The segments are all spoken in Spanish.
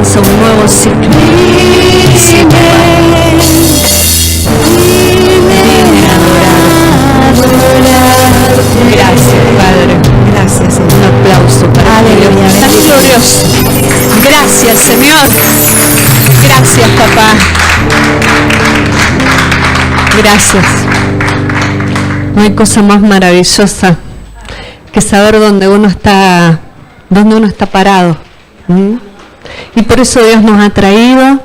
comienza un nuevo ciclo. Gracias, Padre. Gracias, Señor. Un aplauso para Dios. Tan glorioso. Gracias, Señor. Gracias, papá. Gracias. No hay cosa más maravillosa que saber dónde uno está parado. Y por eso Dios nos ha traído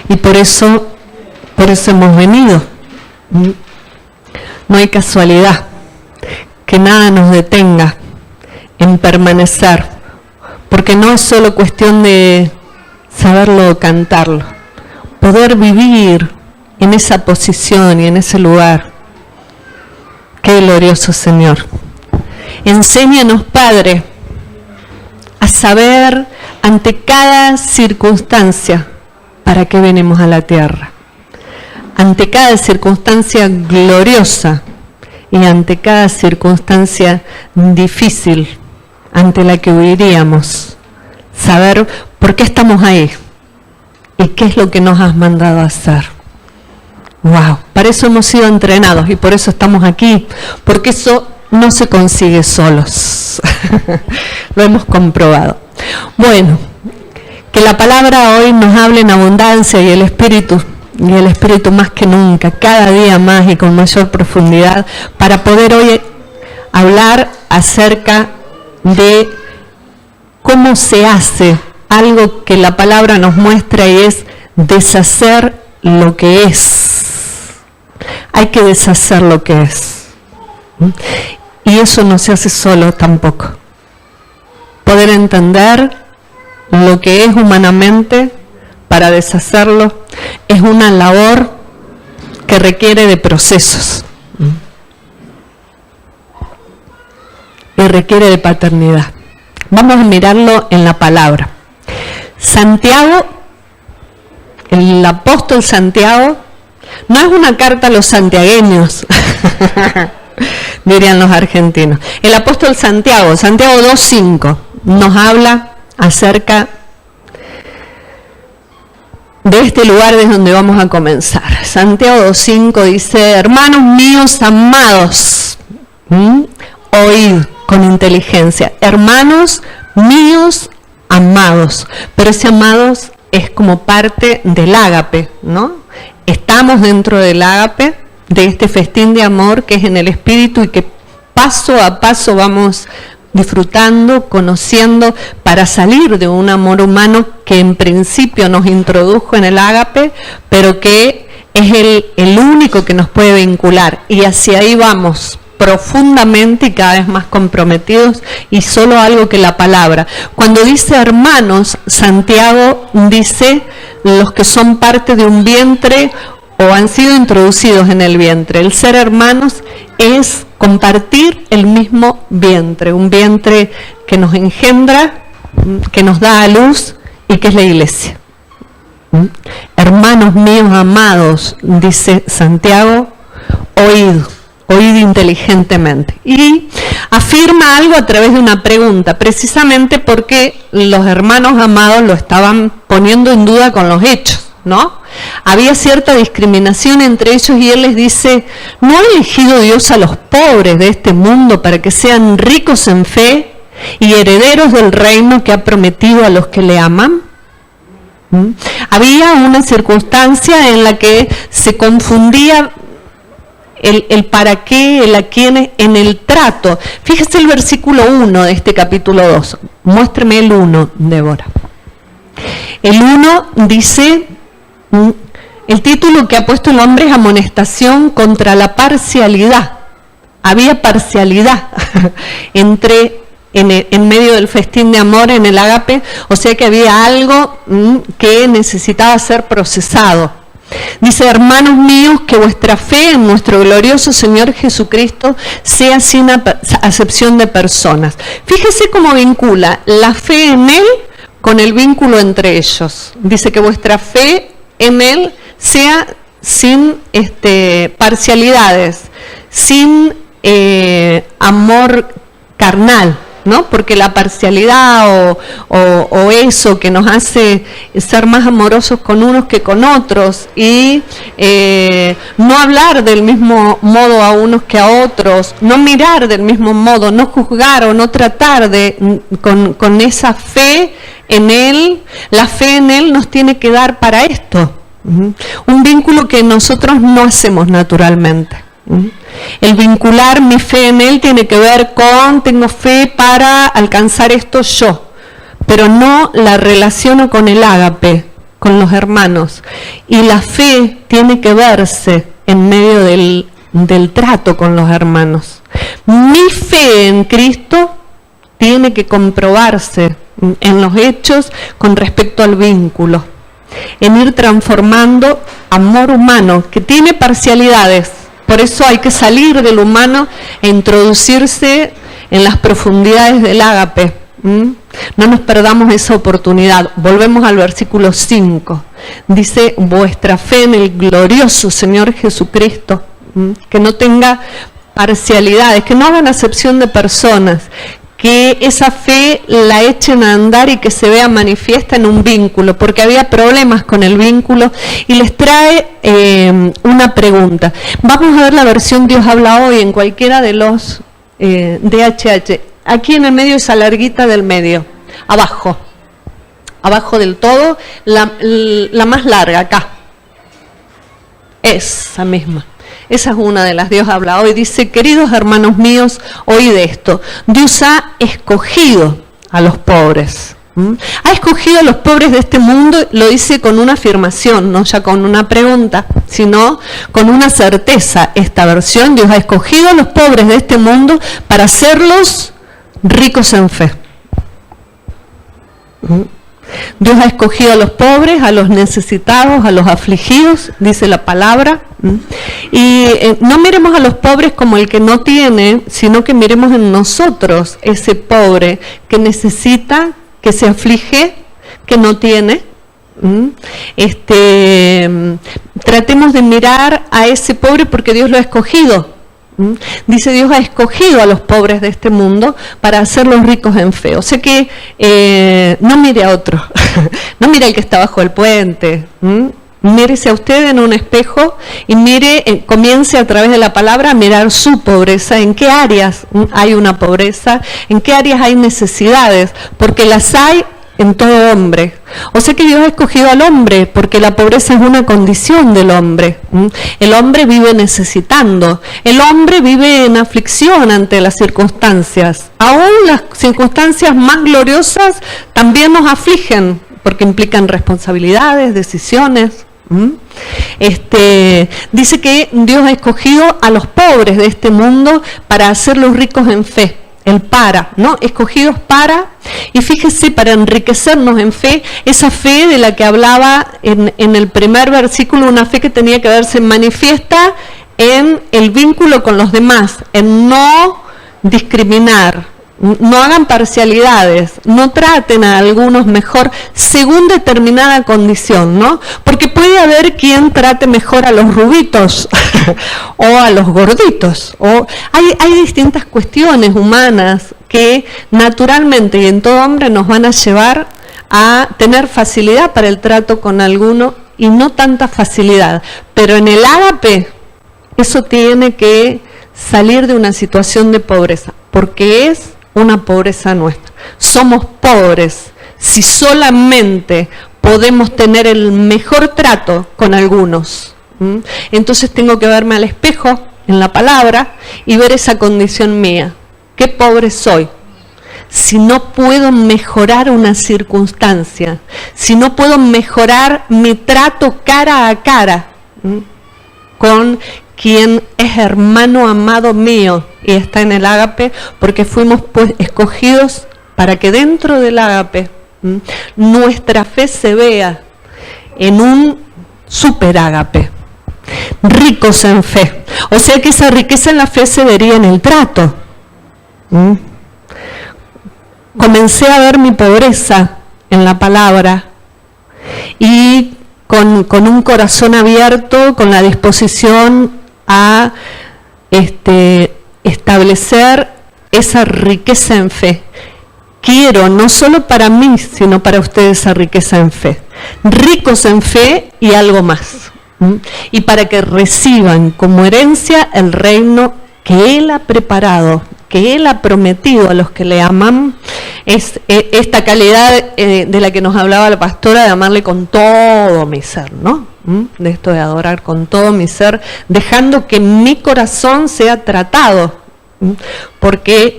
y por eso hemos venido. No hay casualidad que nada nos detenga en permanecer, porque no es solo cuestión de saberlo o cantarlo, poder vivir en esa posición y en ese lugar. Qué glorioso, Señor. Enséñanos, Padre, a saber ante cada circunstancia para qué venimos a la tierra. Ante cada circunstancia gloriosa y ante cada circunstancia difícil ante la que huiríamos, saber por qué estamos ahí y qué es lo que nos has mandado a hacer. ¡Wow! Para eso hemos sido entrenados y por eso estamos aquí, porque eso no se consigue solos. Lo hemos comprobado. Bueno, que la palabra hoy nos hable en abundancia y el Espíritu más que nunca, cada día más y con mayor profundidad, para poder hoy hablar acerca de cómo se hace algo que la palabra nos muestra y es deshacer lo que es. Hay que deshacer lo que es. Y eso no se hace solo tampoco. Poder entender lo que es humanamente para deshacerlo es una labor que requiere de procesos y requiere de paternidad. Vamos a mirarlo en la palabra. Santiago, el apóstol Santiago, no es una carta a los santiagueños, dirían los argentinos. El apóstol Santiago 2:5, nos habla acerca de este lugar desde donde vamos a comenzar. Santiago 2:5 dice: hermanos míos amados, oíd con inteligencia. Hermanos míos amados. Pero ese amados es como parte del ágape, ¿no? Estamos dentro del ágape, de este festín de amor que es en el Espíritu y que paso a paso vamos disfrutando, conociendo, para salir de un amor humano que en principio nos introdujo en el ágape, pero que es el único que nos puede vincular. Y hacia ahí vamos profundamente y cada vez más comprometidos, y solo algo que la palabra. Cuando dice hermanos, Santiago dice los que son parte de un vientre o han sido introducidos en el vientre. El ser hermanos es compartir el mismo vientre, un vientre que nos engendra, que nos da a luz y que es la iglesia. Hermanos míos amados, dice Santiago, oíd inteligentemente. Y afirma algo a través de una pregunta, precisamente porque los hermanos amados lo estaban poniendo en duda con los hechos, ¿no? Había cierta discriminación entre ellos y él les dice: ¿no ha elegido Dios a los pobres de este mundo para que sean ricos en fe y herederos del reino que ha prometido a los que le aman? Había una circunstancia en la que se confundía el para qué, el a quién en el trato. Fíjese el versículo 1 de este capítulo 2. Muéstreme el 1, Débora. El 1 dice, el título que ha puesto el hombre es amonestación contra la parcialidad. Había parcialidad en medio del festín de amor, en el ágape, o sea que había algo que necesitaba ser procesado. Dice: hermanos míos, que vuestra fe en nuestro glorioso Señor Jesucristo sea sin acepción de personas. Fíjese cómo vincula la fe en Él con el vínculo entre ellos. Dice que vuestra fe en Él sea sin parcialidades, sin amor carnal, ¿no? Porque la parcialidad o eso que nos hace ser más amorosos con unos que con otros y no hablar del mismo modo a unos que a otros, no mirar del mismo modo, no juzgar o no tratar con esa fe en Él, la fe en Él nos tiene que dar para esto. Un vínculo que nosotros no hacemos naturalmente. El vincular mi fe en Él tiene que ver con tengo fe para alcanzar esto yo, pero no la relaciono con el ágape, con los hermanos. Y la fe tiene que verse en medio del trato con los hermanos. Mi fe en Cristo tiene que comprobarse en los hechos con respecto al vínculo, en ir transformando amor humano que tiene parcialidades. Por eso hay que salir del humano e introducirse en las profundidades del ágape. No nos perdamos esa oportunidad. Volvemos al versículo 5. Dice, vuestra fe en el glorioso Señor Jesucristo, que no tenga parcialidades, que no hagan acepción de personas, que esa fe la echen a andar y que se vea manifiesta en un vínculo, porque había problemas con el vínculo, y les trae una pregunta. Vamos a ver la versión Dios habla hoy en cualquiera de los DHH. Aquí en el medio, esa larguita del medio, abajo del todo, la más larga, acá, esa misma. Esa es una de las Dios habla hoy. Dice, queridos hermanos míos, oíd esto. Dios ha escogido a los pobres. Ha escogido a los pobres de este mundo, lo dice con una afirmación, no ya con una pregunta, sino con una certeza. Esta versión, Dios ha escogido a los pobres de este mundo para hacerlos ricos en fe. Dios ha escogido a los pobres, a los necesitados, a los afligidos, dice la palabra. Y no miremos a los pobres como el que no tiene, sino que miremos en nosotros ese pobre que necesita, que se aflige, que no tiene. Tratemos de mirar a ese pobre porque Dios lo ha escogido. Dice, Dios ha escogido a los pobres de este mundo para hacerlos ricos en fe. O sea que no mire a otro, no mire al que está bajo el puente. Mírese a usted en un espejo y comience a través de la palabra a mirar su pobreza. ¿En qué áreas hay una pobreza? ¿En qué áreas hay necesidades? Porque las hay en todo hombre. O sea que Dios ha escogido al hombre porque la pobreza es una condición del hombre. El hombre vive necesitando, el hombre vive en aflicción ante las circunstancias. Aún las circunstancias más gloriosas también nos afligen porque implican responsabilidades, decisiones. Dice que Dios ha escogido a los pobres de este mundo para hacerlos ricos en fe. El para, ¿no? Escogidos para, y fíjese, para enriquecernos en fe, esa fe de la que hablaba en el primer versículo, una fe que tenía que verse manifiesta en el vínculo con los demás, en no discriminar, no hagan parcialidades, no traten a algunos mejor según determinada condición, ¿no? Porque puede haber quien trate mejor a los rubitos o a los gorditos, o hay distintas cuestiones humanas que naturalmente y en todo hombre nos van a llevar a tener facilidad para el trato con alguno y no tanta facilidad, pero en el ágape eso tiene que salir de una situación de pobreza, porque es una pobreza nuestra. Somos pobres si solamente podemos tener el mejor trato con algunos. Entonces tengo que verme al espejo en la palabra y ver esa condición mía. ¿Qué pobre soy? Si no puedo mejorar una circunstancia, si no puedo mejorar mi trato cara a cara con quien es hermano amado mío y está en el ágape, porque fuimos pues escogidos para que dentro del ágape nuestra fe se vea en un super ágape, ricos en fe. O sea que esa riqueza en la fe se vería en el trato. Comencé a ver mi pobreza en la palabra y con un corazón abierto, con la disposición a establecer esa riqueza en fe, quiero, no solo para mí, sino para ustedes, esa riqueza en fe. Ricos en fe y algo más. Y para que reciban como herencia el reino que Él ha preparado, que Él ha prometido a los que le aman. Es esta calidad de la que nos hablaba la pastora, de amarle con todo mi ser, ¿no? De esto de adorar con todo mi ser, dejando que mi corazón sea tratado, porque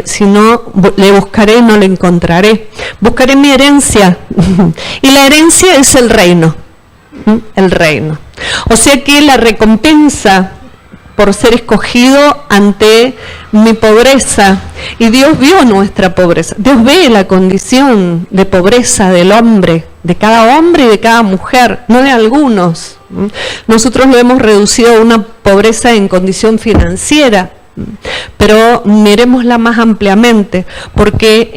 si no, le buscaré y no le encontraré. Buscaré mi herencia, y la herencia es el reino, el reino. O sea que la recompensa por ser escogido ante mi pobreza, y Dios vio nuestra pobreza, Dios ve la condición de pobreza del hombre, de cada hombre y de cada mujer, no de algunos. Nosotros lo hemos reducido a una pobreza en condición financiera, pero miremosla más ampliamente, porque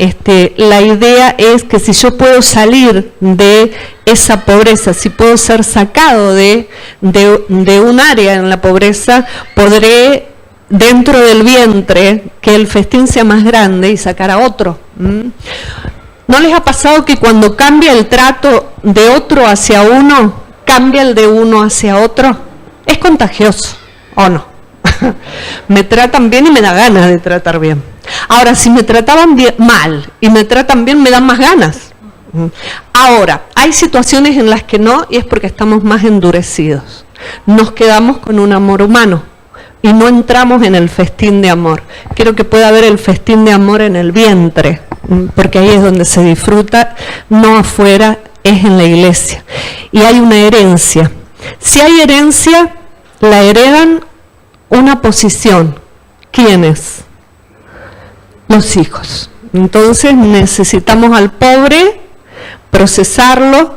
la idea es que si yo puedo salir de esa pobreza, si puedo ser sacado de un área en la pobreza, podré dentro del vientre que el festín sea más grande y sacar a otro. ¿No les ha pasado que cuando cambia el trato de otro hacia uno, cambia el de uno hacia otro? Es contagioso, ¿o no? Me tratan bien y me da ganas de tratar bien. Ahora, si me trataban mal y me tratan bien, me dan más ganas. Ahora, hay situaciones en las que no, y es porque estamos más endurecidos. Nos quedamos con un amor humano y no entramos en el festín de amor. Quiero que pueda haber el festín de amor en el vientre, porque ahí es donde se disfruta, no afuera, es en la iglesia. Y hay una herencia. Si hay herencia, la heredan una posición. ¿Quiénes? Los hijos. Entonces necesitamos al pobre, procesarlo,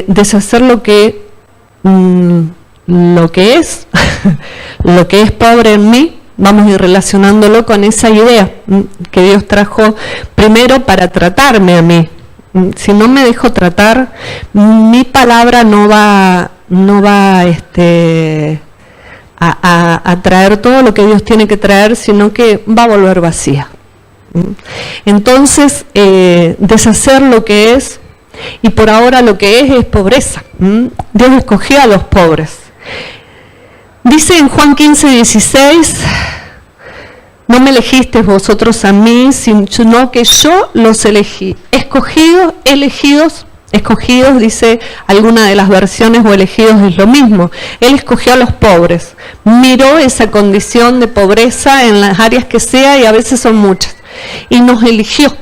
deshacer lo que es, lo que es pobre en mí. Vamos a ir relacionándolo con esa idea que Dios trajo primero para tratarme a mí. Si no me dejo tratar, mi palabra no va a traer todo lo que Dios tiene que traer, sino que va a volver vacía. Entonces, deshacer lo que es, y por ahora lo que es pobreza. Dios escogió a los pobres. Dice en Juan 15:16, no me elegisteis vosotros a mí, sino que yo los elegí. Escogidos, dice alguna de las versiones, o elegidos es lo mismo. Él escogió a los pobres, miró esa condición de pobreza en las áreas que sea, y a veces son muchas, y nos eligió.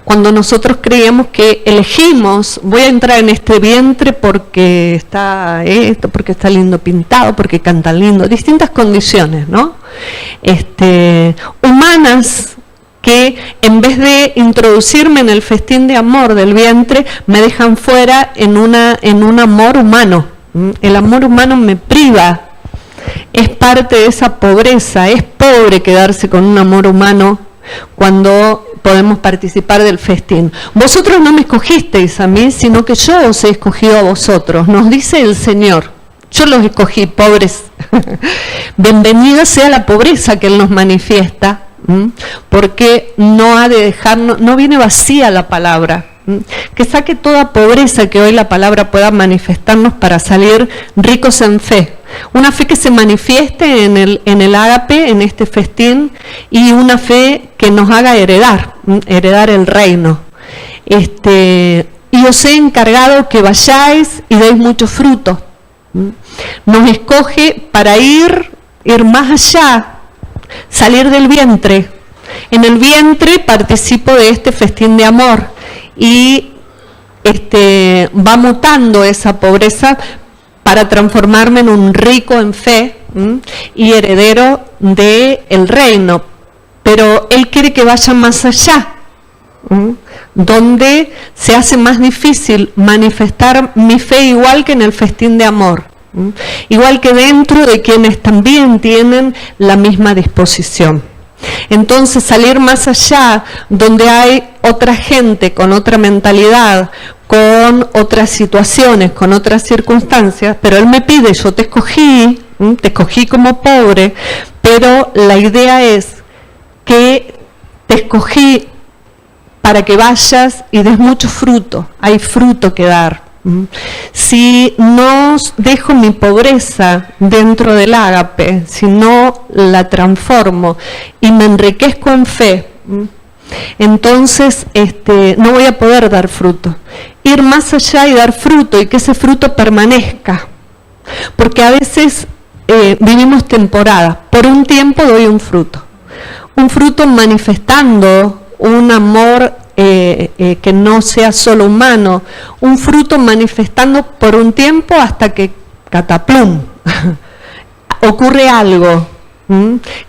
Cuando nosotros creemos que elegimos, voy a entrar en este vientre porque está esto, porque está lindo pintado, porque canta lindo, distintas condiciones, ¿no? Humanas, que en vez de introducirme en el festín de amor del vientre, me dejan fuera en un amor humano. El amor humano me priva, es parte de esa pobreza. Es pobre quedarse con un amor humano cuando podemos participar del festín. Vosotros no me escogisteis a mí, sino que yo os he escogido a vosotros, nos dice el Señor. Yo los escogí, pobres. Bienvenida sea la pobreza que Él nos manifiesta, porque no ha de dejarnos, no viene vacía la palabra. Que saque toda pobreza que hoy la palabra pueda manifestarnos para salir ricos en fe. Una fe que se manifieste en el ágape, en este festín, y una fe que nos haga heredar el reino. Y os he encargado que vayáis y deis mucho fruto. Nos escoge para ir más allá, salir del vientre. En el vientre participo de este festín de amor, y va mutando esa pobreza para transformarme en un rico en fe y heredero del reino. Pero Él quiere que vaya más allá, donde se hace más difícil manifestar mi fe, igual que en el festín de amor, igual que dentro de quienes también tienen la misma disposición. Entonces, salir más allá, donde hay otra gente con otra mentalidad, con otras situaciones, con otras circunstancias, pero Él me pide, yo te escogí como pobre, pero la idea es que te escogí para que vayas y des mucho fruto, hay fruto que dar. Si no dejo mi pobreza dentro del ágape, si no la transformo y me enriquezco en fe, entonces no voy a poder dar fruto. Ir más allá y dar fruto y que ese fruto permanezca. Porque a veces vivimos temporadas. Por un tiempo doy un fruto manifestando un amor que no sea solo humano, un fruto manifestando por un tiempo hasta que cataplum, ocurre algo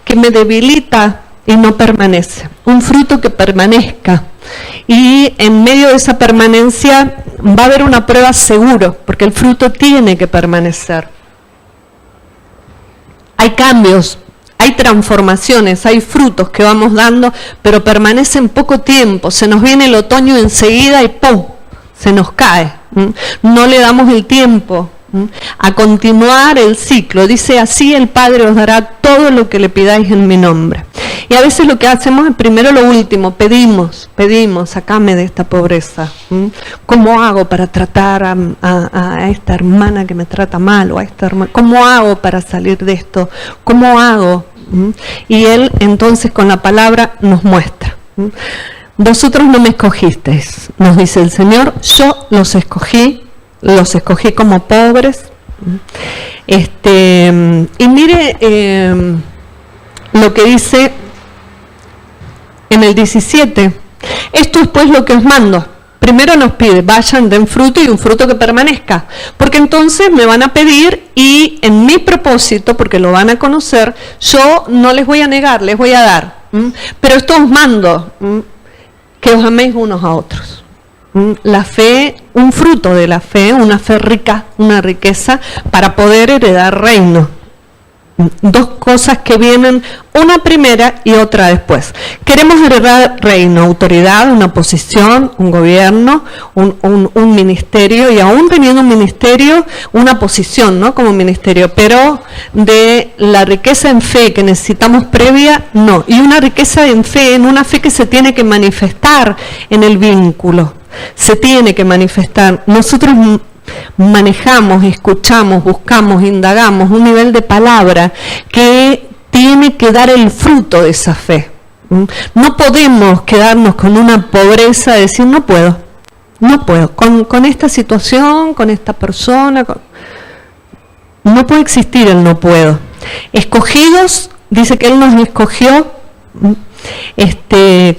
que me debilita y no permanece, un fruto que permanezca. Y en medio de esa permanencia va a haber una prueba seguro, porque el fruto tiene que permanecer. Hay cambios, hay transformaciones, hay frutos que vamos dando, pero permanecen poco tiempo. Se nos viene el otoño enseguida y ¡pum!, se nos cae. No le damos el tiempo a continuar el ciclo. Dice, así el Padre os dará todo lo que le pidáis en mi nombre. Y a veces lo que hacemos es primero lo último, pedimos, sacame de esta pobreza. ¿Cómo hago para tratar a esta hermana que me trata mal? O a esta hermana? ¿Cómo hago para salir de esto? ¿Cómo hago? Y Él entonces con la palabra nos muestra. Vosotros no me escogisteis, nos dice el Señor, yo los escogí como pobres. Y mire lo que dice en el 17, esto es pues lo que os mando. Primero nos pide, vayan, den fruto y un fruto que permanezca, porque entonces me van a pedir y en mi propósito, porque lo van a conocer, yo no les voy a negar, les voy a dar. Pero esto os mando, que os améis unos a otros. La fe, un fruto de la fe, una fe rica, una riqueza para poder heredar reino. Dos cosas que vienen, una primera y otra después. Queremos heredar reino, autoridad, una posición, un gobierno, un ministerio, y aún teniendo un ministerio, una posición, ¿no?, como ministerio, pero de la riqueza en fe que necesitamos previa, no. Y una riqueza en fe, en una fe que se tiene que manifestar en el vínculo, se tiene que manifestar. Nosotros manejamos, escuchamos, buscamos, indagamos un nivel de palabra que tiene que dar el fruto de esa fe. No podemos quedarnos con una pobreza de decir no puedo, con esta situación, con esta persona, no puede existir el no puedo. Escogidos, dice que Él nos escogió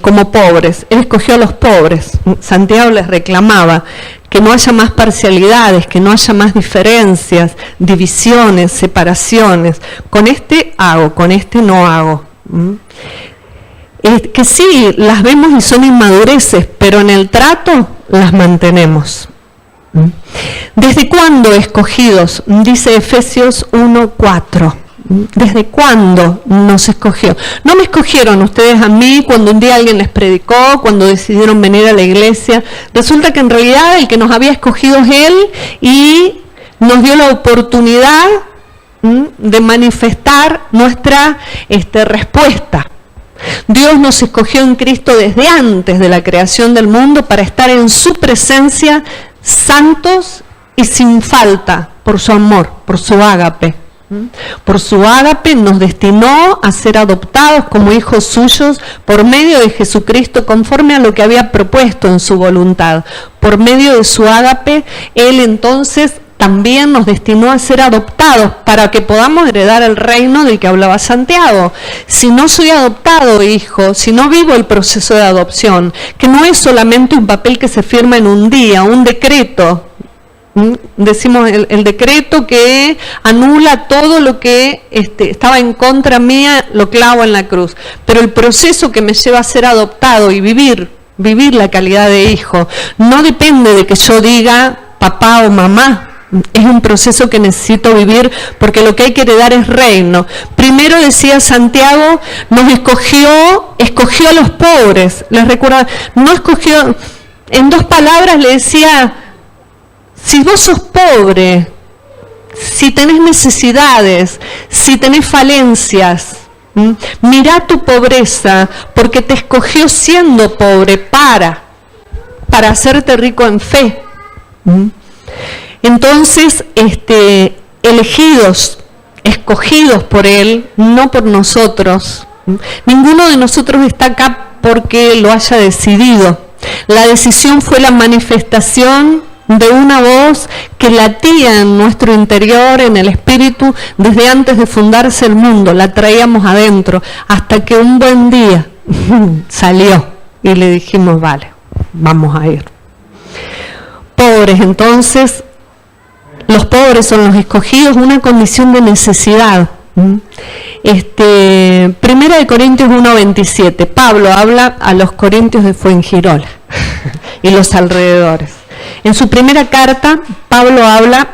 como pobres, Él escogió a los pobres. Santiago les reclamaba que no haya más parcialidades, que no haya más diferencias, divisiones, separaciones. Con este hago, con este no hago. Que sí, las vemos y son inmadureces, pero en el trato las mantenemos. ¿Desde cuándo escogidos? Dice Efesios 1:4. ¿Desde cuándo nos escogió? No me escogieron ustedes a mí cuando un día alguien les predicó, cuando decidieron venir a la iglesia. Resulta que en realidad el que nos había escogido es Él y nos dio la oportunidad de manifestar nuestra respuesta. Dios nos escogió en Cristo desde antes de la creación del mundo para estar en su presencia santos y sin falta por su amor, por su ágape. Por su ágape nos destinó a ser adoptados como hijos suyos por medio de Jesucristo, conforme a lo que había propuesto en su voluntad. Por medio de su ágape, Él entonces también nos destinó a ser adoptados para que podamos heredar el reino del que hablaba Santiago. Si no soy adoptado, hijo, si no vivo el proceso de adopción, que no es solamente un papel que se firma en un día, un decreto, decimos el decreto que anula todo lo que estaba en contra mía, lo clavo en la cruz, pero el proceso que me lleva a ser adoptado y vivir la calidad de hijo no depende de que yo diga papá o mamá. Es un proceso que necesito vivir porque lo que hay que heredar es reino. Primero decía Santiago, nos escogió a los pobres. Les recuerda, no escogió, en dos palabras le decía, si vos sos pobre, si tenés necesidades, si tenés falencias, Mirá tu pobreza, porque te escogió siendo pobre para hacerte rico en fe. Entonces, elegidos, escogidos por Él, no por nosotros. Ninguno de nosotros está acá porque lo haya decidido. La decisión fue la manifestación de una voz que latía en nuestro interior, en el espíritu, desde antes de fundarse el mundo. La traíamos adentro, hasta que un buen día salió y le dijimos, vale, vamos a ir. Pobres, entonces, los pobres son los escogidos, una condición de necesidad. Primera de Corintios 1:27, Pablo habla a los corintios de Fuengirola y los alrededores. En su primera carta, Pablo habla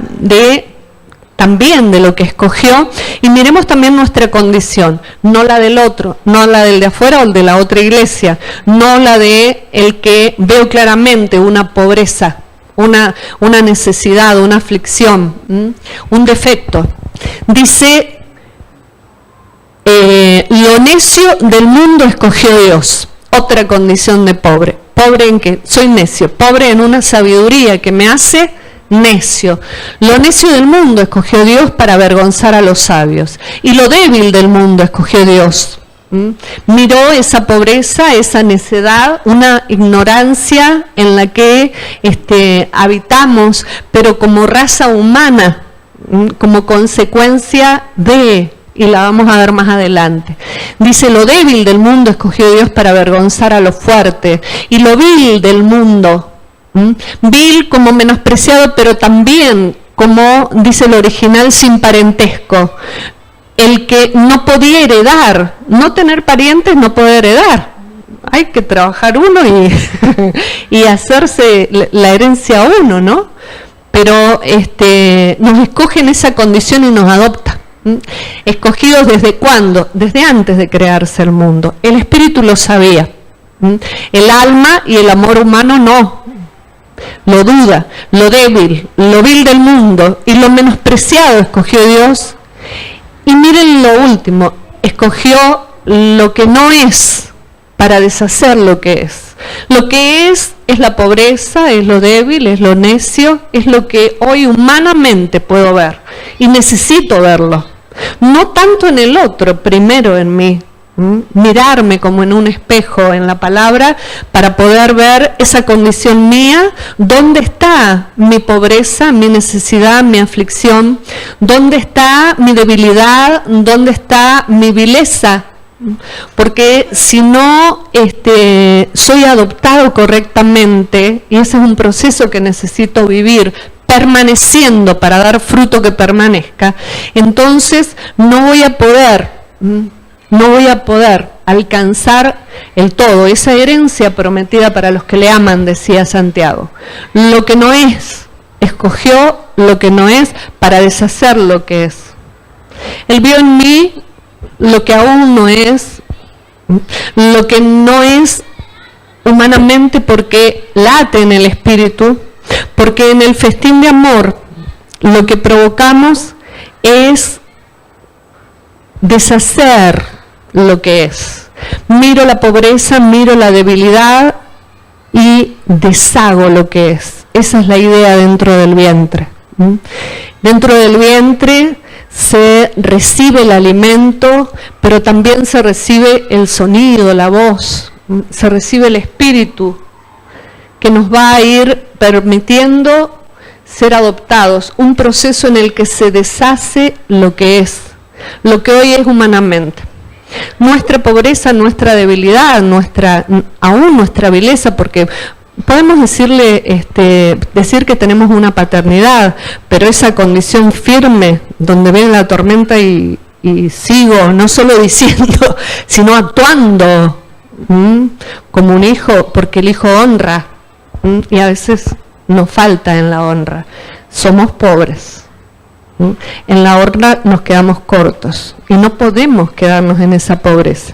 también de lo que escogió, y miremos también nuestra condición, no la del otro, no la del de afuera o el de la otra iglesia, no la de el que veo claramente una pobreza, una necesidad, una aflicción, un defecto. Dice, lo necio del mundo escogió Dios, otra condición de pobre. ¿Pobre en qué? Soy necio, pobre en una sabiduría que me hace necio. Lo necio del mundo escogió Dios para avergonzar a los sabios, y lo débil del mundo escogió Dios. Miró esa pobreza, esa necedad, una ignorancia en la que habitamos, pero como raza humana, como consecuencia de, y la vamos a ver más adelante. Dice, lo débil del mundo escogió Dios para avergonzar a lo fuerte, y lo vil del mundo, vil como menospreciado, pero también, como dice el original, sin parentesco. El que no podía heredar, no tener parientes, no poder heredar. Hay que trabajar uno y hacerse la herencia a uno, ¿no? Pero nos escoge en esa condición y nos adopta. Escogidos ¿desde cuándo? Desde antes de crearse el mundo. El espíritu lo sabía. El alma y el amor humano no. Lo duda, lo débil, lo vil del mundo y lo menospreciado escogió Dios. Y miren lo último, escogió lo que no es para deshacer lo que es. Lo que es la pobreza, es lo débil, es lo necio, es lo que hoy humanamente puedo ver y necesito verlo. No tanto en el otro, primero en mí. Mirarme como en un espejo en la palabra para poder ver esa condición mía, dónde está mi pobreza, mi necesidad, mi aflicción, dónde está mi debilidad, dónde está mi vileza, porque si no soy adoptado correctamente, y ese es un proceso que necesito vivir, permaneciendo para dar fruto que permanezca, entonces no voy a poder alcanzar el todo, esa herencia prometida para los que le aman, decía Santiago. Lo que no es, escogió lo que no es para deshacer lo que es. Él vio en mí lo que aún no es, lo que no es humanamente, porque late en el espíritu, porque en el festín de amor lo que provocamos es deshacer lo que es. Miro la pobreza, miro la debilidad y deshago lo que es. Esa es la idea dentro del vientre. Dentro del vientre se recibe el alimento, pero también se recibe el sonido, la voz, se recibe el espíritu que nos va a ir permitiendo ser adoptados. Un proceso en el que se deshace lo que es, lo que hoy es humanamente. Nuestra pobreza, nuestra debilidad, aún nuestra vileza, porque podemos decir que tenemos una paternidad, pero esa condición firme, donde viene la tormenta y sigo, no solo diciendo, sino actuando como un hijo, porque el hijo honra, y a veces nos falta en la honra. Somos pobres. En la honra nos quedamos cortos y no podemos quedarnos en esa pobreza,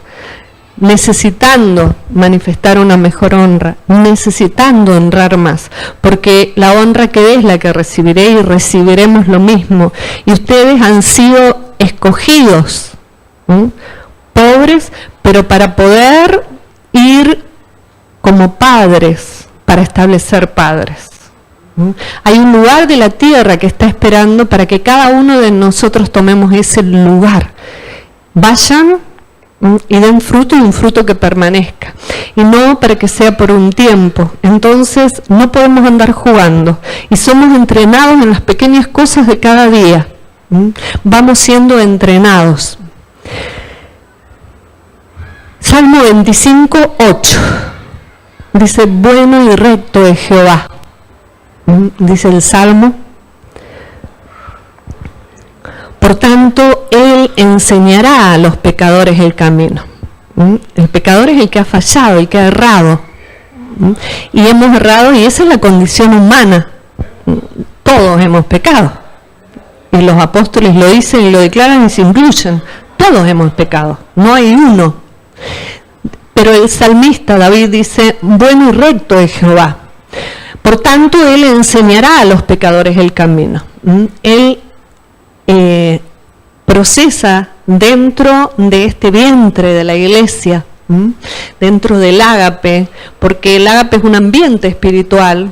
necesitando manifestar una mejor honra, necesitando honrar más, porque la honra que dé es la que recibiré y recibiremos lo mismo. Y ustedes han sido escogidos pobres, pero para poder ir como padres, para establecer padres. Hay un lugar de la tierra que está esperando para que cada uno de nosotros tomemos ese lugar. Vayan y den fruto, y un fruto que permanezca, y no para que sea por un tiempo. Entonces no podemos andar jugando, y somos entrenados en las pequeñas cosas de cada día. Vamos siendo entrenados. Salmo 25, 8 dice: bueno y recto es Jehová. Dice el Salmo: por tanto, Él enseñará a los pecadores el camino. El pecador es el que ha fallado, el que ha errado. Y hemos errado, y esa es la condición humana. Todos hemos pecado. Y los apóstoles lo dicen y lo declaran y se incluyen. Todos hemos pecado, no hay uno. Pero el salmista David dice: bueno y recto es Jehová. Por tanto, Él enseñará a los pecadores el camino. Él procesa dentro de este vientre de la iglesia, dentro del ágape, porque el ágape es un ambiente espiritual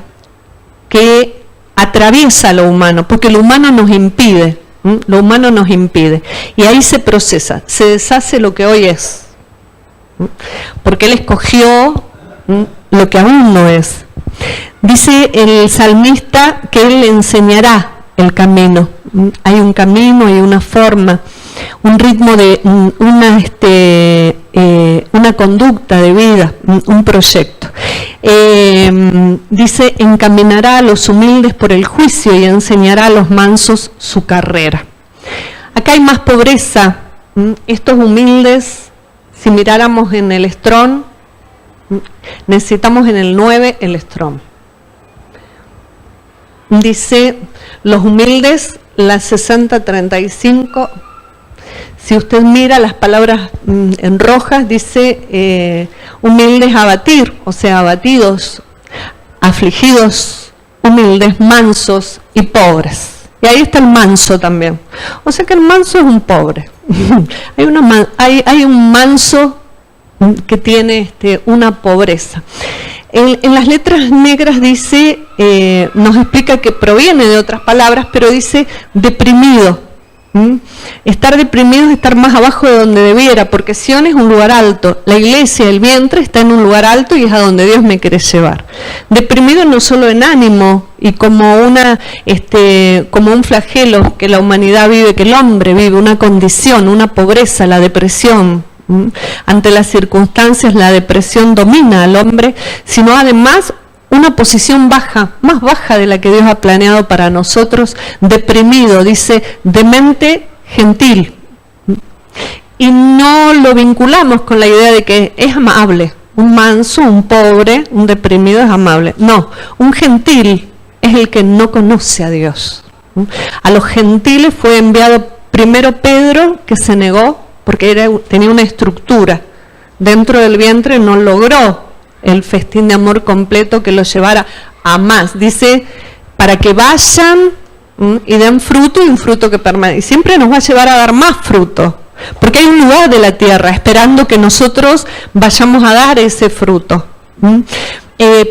que atraviesa lo humano, porque lo humano nos impide, y ahí se procesa, se deshace lo que hoy es, porque Él escogió lo que aún no es. Dice el salmista que Él le enseñará el camino. Hay un camino, hay una forma, un ritmo de una conducta de vida, un proyecto. Dice: encaminará a los humildes por el juicio y enseñará a los mansos su carrera. Acá hay más pobreza. Estos humildes, si miráramos en el Strong, necesitamos en el 9 el Strong. Dice: los humildes, la 6035, si usted mira las palabras en rojas, dice humildes abatir, o sea, abatidos, afligidos, humildes, mansos y pobres. Y ahí está el manso también. O sea que el manso es un pobre. hay un manso que tiene una pobreza. En las letras negras dice, nos explica que proviene de otras palabras, pero dice deprimido. Estar deprimido es estar más abajo de donde debiera, porque Sion es un lugar alto, la iglesia, el vientre, está en un lugar alto y es a donde Dios me quiere llevar. Deprimido no solo en ánimo y como un flagelo que la humanidad vive, que el hombre vive, una condición, una pobreza, la depresión. Ante las circunstancias la depresión domina al hombre, sino además una posición baja, más baja de la que Dios ha planeado para nosotros, deprimido, dice, de mente gentil. Y no lo vinculamos con la idea de que es amable. Un manso, un pobre, un deprimido es amable. No, un gentil es el que no conoce a Dios. A los gentiles fue enviado primero Pedro, que se negó, porque tenía una estructura. Dentro del vientre no logró el festín de amor completo que lo llevara a más. Dice, para que vayan y den fruto, y un fruto que permanece. Y siempre nos va a llevar a dar más fruto, porque hay un lugar de la tierra esperando que nosotros vayamos a dar ese fruto.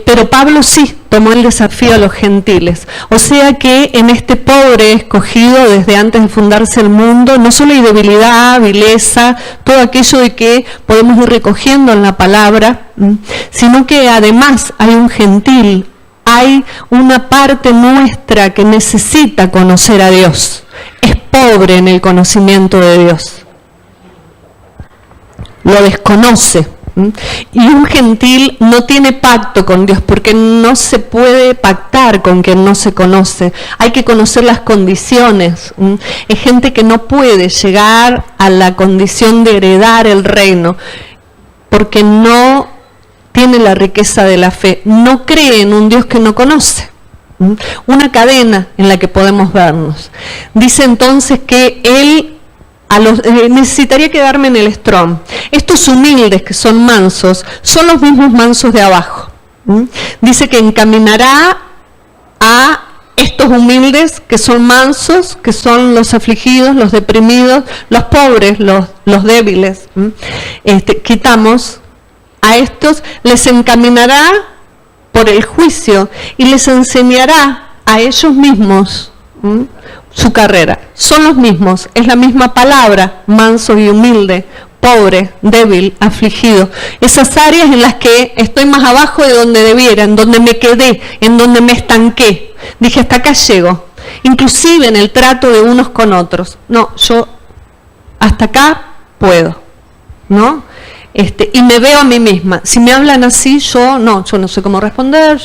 Pero Pablo sí tomó el desafío a los gentiles. O sea que en este pobre escogido desde antes de fundarse el mundo, no solo hay debilidad, vileza, todo aquello de que podemos ir recogiendo en la palabra, sino que además hay un gentil, hay una parte nuestra que necesita conocer a Dios. Es pobre en el conocimiento de Dios. Lo desconoce. Y un gentil no tiene pacto con Dios, porque no se puede pactar con quien no se conoce. Hay que conocer las condiciones. Es gente que no puede llegar a la condición de heredar el reino, porque no tiene la riqueza de la fe, no cree en un Dios que no conoce. Una cadena en la que podemos vernos. Dice entonces que él necesitaría quedarme en el Strong. Estos humildes que son mansos, son los mismos mansos de abajo. Dice que encaminará a estos estos humildes, que son mansos, que son los afligidos, los deprimidos, los pobres, los débiles, quitamos a estos, les encaminará por el juicio y les enseñará a ellos mismos su carrera. Son los mismos, es la misma palabra, manso y humilde, pobre, débil, afligido. Esas áreas en las que estoy más abajo de donde debiera, en donde me quedé, en donde me estanqué. Dije, hasta acá llego. Inclusive en el trato de unos con otros. No, yo hasta acá puedo, ¿no? Y me veo a mí misma. Si me hablan así, yo no sé cómo responder,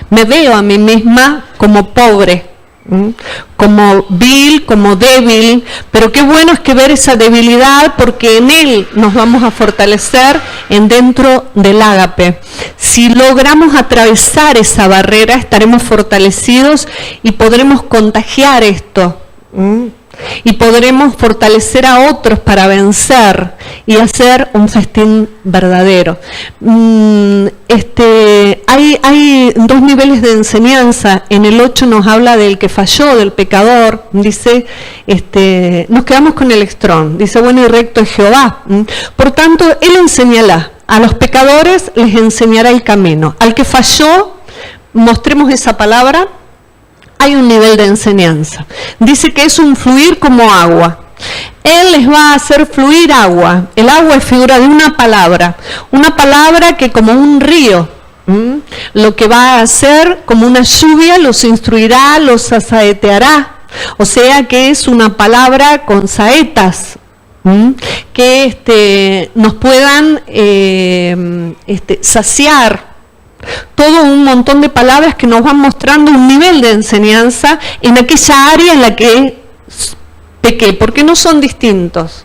me veo a mí misma como pobre, como vil, como débil, pero qué bueno es que ver esa debilidad, porque en él nos vamos a fortalecer dentro del ágape. Si logramos atravesar esa barrera, estaremos fortalecidos y podremos contagiar esto. Y podremos fortalecer a otros para vencer y hacer un festín verdadero. Hay dos niveles de enseñanza. En el 8 nos habla del que falló, del pecador. Dice, nos quedamos con el extrón. Dice, bueno y recto es Jehová. Por tanto, él enseñará. A los pecadores les enseñará el camino. Al que falló, mostremos esa palabra. Hay un nivel de enseñanza. Dice que es un fluir como agua. Él les va a hacer fluir agua. El agua es figura de una palabra que como un río, lo que va a hacer como una lluvia, los instruirá, los asaeteará. O sea que es una palabra con saetas, que nos puedan saciar. Todo un montón de palabras que nos van mostrando un nivel de enseñanza en aquella área en la que pequé, porque no son distintos,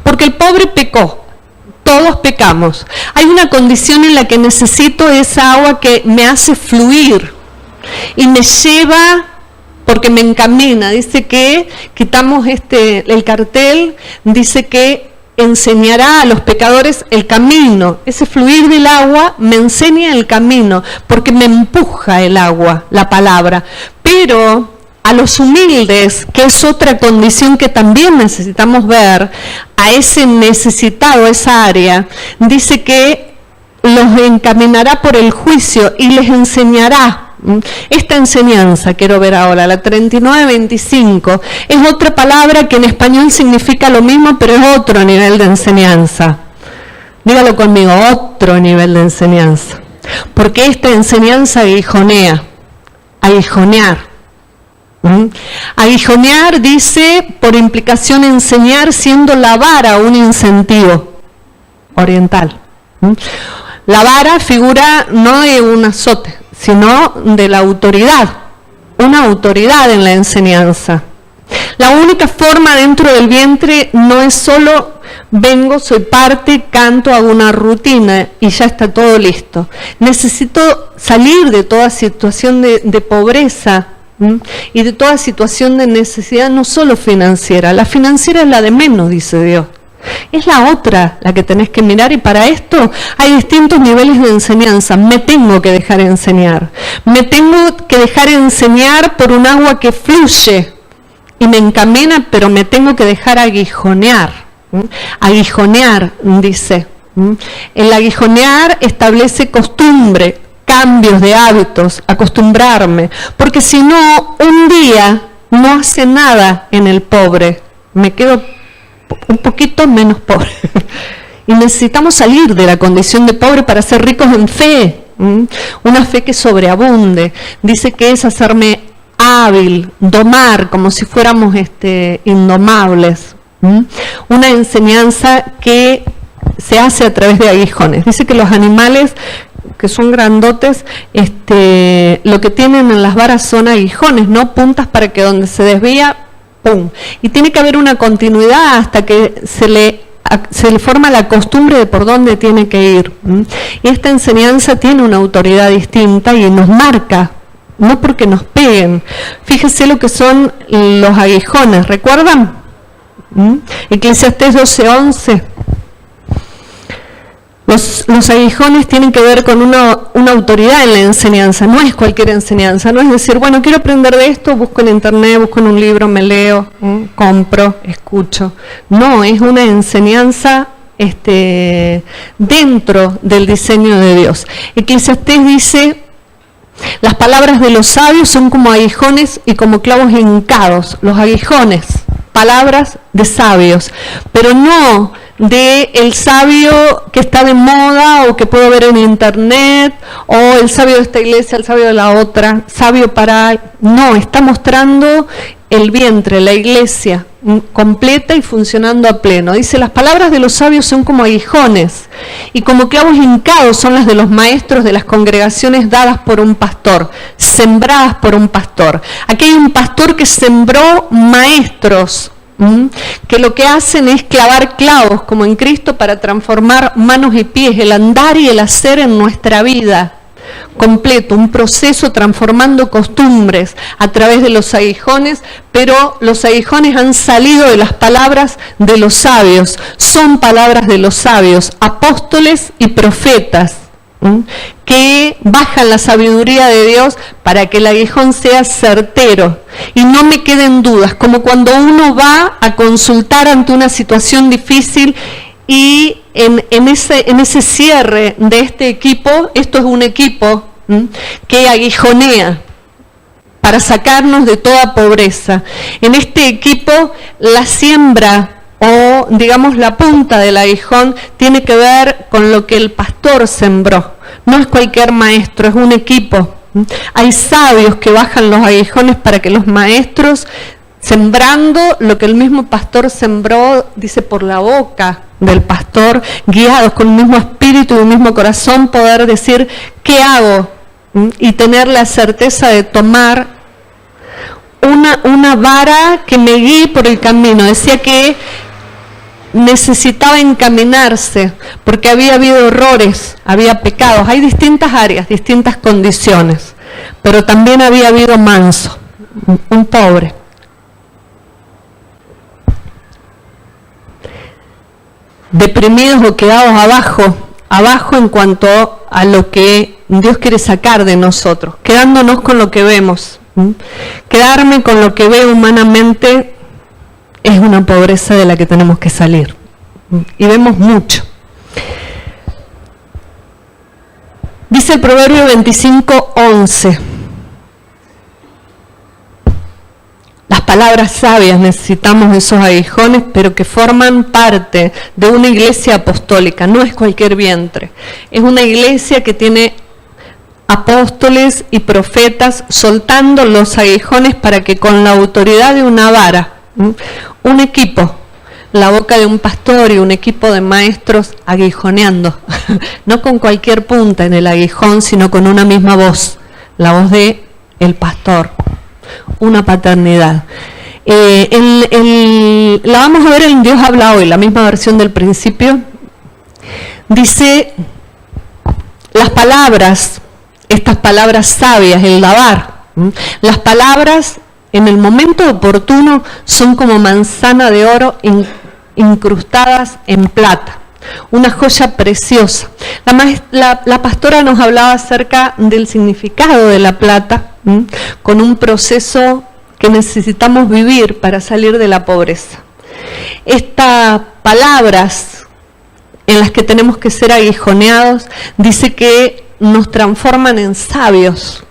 porque el pobre pecó, todos pecamos. Hay una condición en la que necesito esa agua que me hace fluir y me lleva, porque me encamina. Dice que, quitamos el cartel, dice que enseñará a los pecadores el camino. Ese fluir del agua me enseña el camino, porque me empuja el agua, la palabra. Pero a los humildes, que es otra condición que también necesitamos ver, a ese necesitado, esa área, dice que los encaminará por el juicio y les enseñará. Esta enseñanza, quiero ver ahora, la 39-25, es otra palabra que en español significa lo mismo, pero es otro nivel de enseñanza. Dígalo conmigo, otro nivel de enseñanza. Porque esta enseñanza aguijonea, aguijonear. Aguijonear dice, por implicación, enseñar, siendo la vara un incentivo oriental. La vara figura no de un azote, sino de la autoridad, una autoridad en la enseñanza. La única forma dentro del vientre no es solo vengo, soy parte, canto, hago una rutina y ya está todo listo. Necesito salir de toda situación de pobreza y de toda situación de necesidad, no solo financiera. La financiera es la de menos, dice Dios. Es la otra la que tenés que mirar, y para esto hay distintos niveles de enseñanza. Me tengo que dejar enseñar. Me tengo que dejar enseñar por un agua que fluye y me encamina, pero me tengo que dejar aguijonear. Aguijonear, dice. El aguijonear establece costumbre, cambios de hábitos, acostumbrarme. Porque si no, un día no hace nada en el pobre. Me quedo un poquito menos pobre. Y necesitamos salir de la condición de pobre para ser ricos en fe. Una fe que sobreabunde. Dice que es hacerme hábil, domar, como si fuéramos indomables. Una enseñanza que se hace a través de aguijones. Dice que los animales que son grandotes, lo que tienen en las varas son aguijones, no puntas, para que donde se desvía, ¡pum! Y tiene que haber una continuidad hasta que se le forma la costumbre de por dónde tiene que ir. Y esta enseñanza tiene una autoridad distinta y nos marca, no porque nos peguen. Fíjese lo que son los aguijones, ¿recuerdan? Eclesiastés 12:11. Los aguijones tienen que ver con una autoridad en la enseñanza, no es cualquier enseñanza, no es decir, bueno, quiero aprender de esto, busco en internet, busco en un libro, me leo, compro, escucho. No, es una enseñanza dentro del diseño de Dios. Eclesiastés dice, las palabras de los sabios son como aguijones y como clavos hincados. Los aguijones, palabras de sabios, pero no de el sabio que está de moda o que puedo ver en internet, o el sabio de esta iglesia, el sabio de la otra, sabio para... No, está mostrando el vientre, la iglesia, completa y funcionando a pleno. Dice, las palabras de los sabios son como aguijones, y como clavos hincados son las de los maestros de las congregaciones dadas por un pastor, sembradas por un pastor. Aquí hay un pastor que sembró maestros, que lo que hacen es clavar clavos, como en Cristo, para transformar manos y pies, el andar y el hacer en nuestra vida completo, un proceso transformando costumbres a través de los aguijones, pero los aguijones han salido de las palabras de los sabios, son palabras de los sabios, apóstoles y profetas, que bajan la sabiduría de Dios para que el aguijón sea certero y no me queden dudas, como cuando uno va a consultar ante una situación difícil y en ese cierre de este equipo, esto es un equipo que aguijonea para sacarnos de toda pobreza. En este equipo la siembra o digamos la punta del aguijón tiene que ver con lo que el pastor sembró. No es cualquier maestro, es un equipo. Hay sabios que bajan los aguijones para que los maestros, sembrando lo que el mismo pastor sembró, dice, por la boca del pastor, guiados con el mismo espíritu y el mismo corazón, poder decir, ¿qué hago? Y tener la certeza de tomar una vara que me guíe por el camino. Decía que necesitaba encaminarse porque había habido errores, había pecados, hay distintas áreas, distintas condiciones, pero también había habido manso, un pobre. Deprimidos o quedados abajo en cuanto a lo que Dios quiere sacar de nosotros, quedándonos con lo que vemos. Quedarme con lo que veo humanamente es una pobreza de la que tenemos que salir. Y vemos mucho. Dice el Proverbio 25:11. Las palabras sabias, necesitamos esos aguijones, pero que forman parte de una iglesia apostólica. No es cualquier vientre. Es una iglesia que tiene apóstoles y profetas soltando los aguijones para que con la autoridad de una vara, un equipo, la boca de un pastor y un equipo de maestros aguijoneando, no con cualquier punta en el aguijón, sino con una misma voz, la voz de el pastor, una paternidad. La vamos a ver en Dios habla hoy, la misma versión del principio. Dice, las palabras, estas palabras sabias, el lavar, las palabras en el momento oportuno son como manzana de oro incrustadas en plata, una joya preciosa. La pastora nos hablaba acerca del significado de la plata, con un proceso que necesitamos vivir para salir de la pobreza. Estas palabras en las que tenemos que ser aguijoneados, dice que nos transforman en sabios,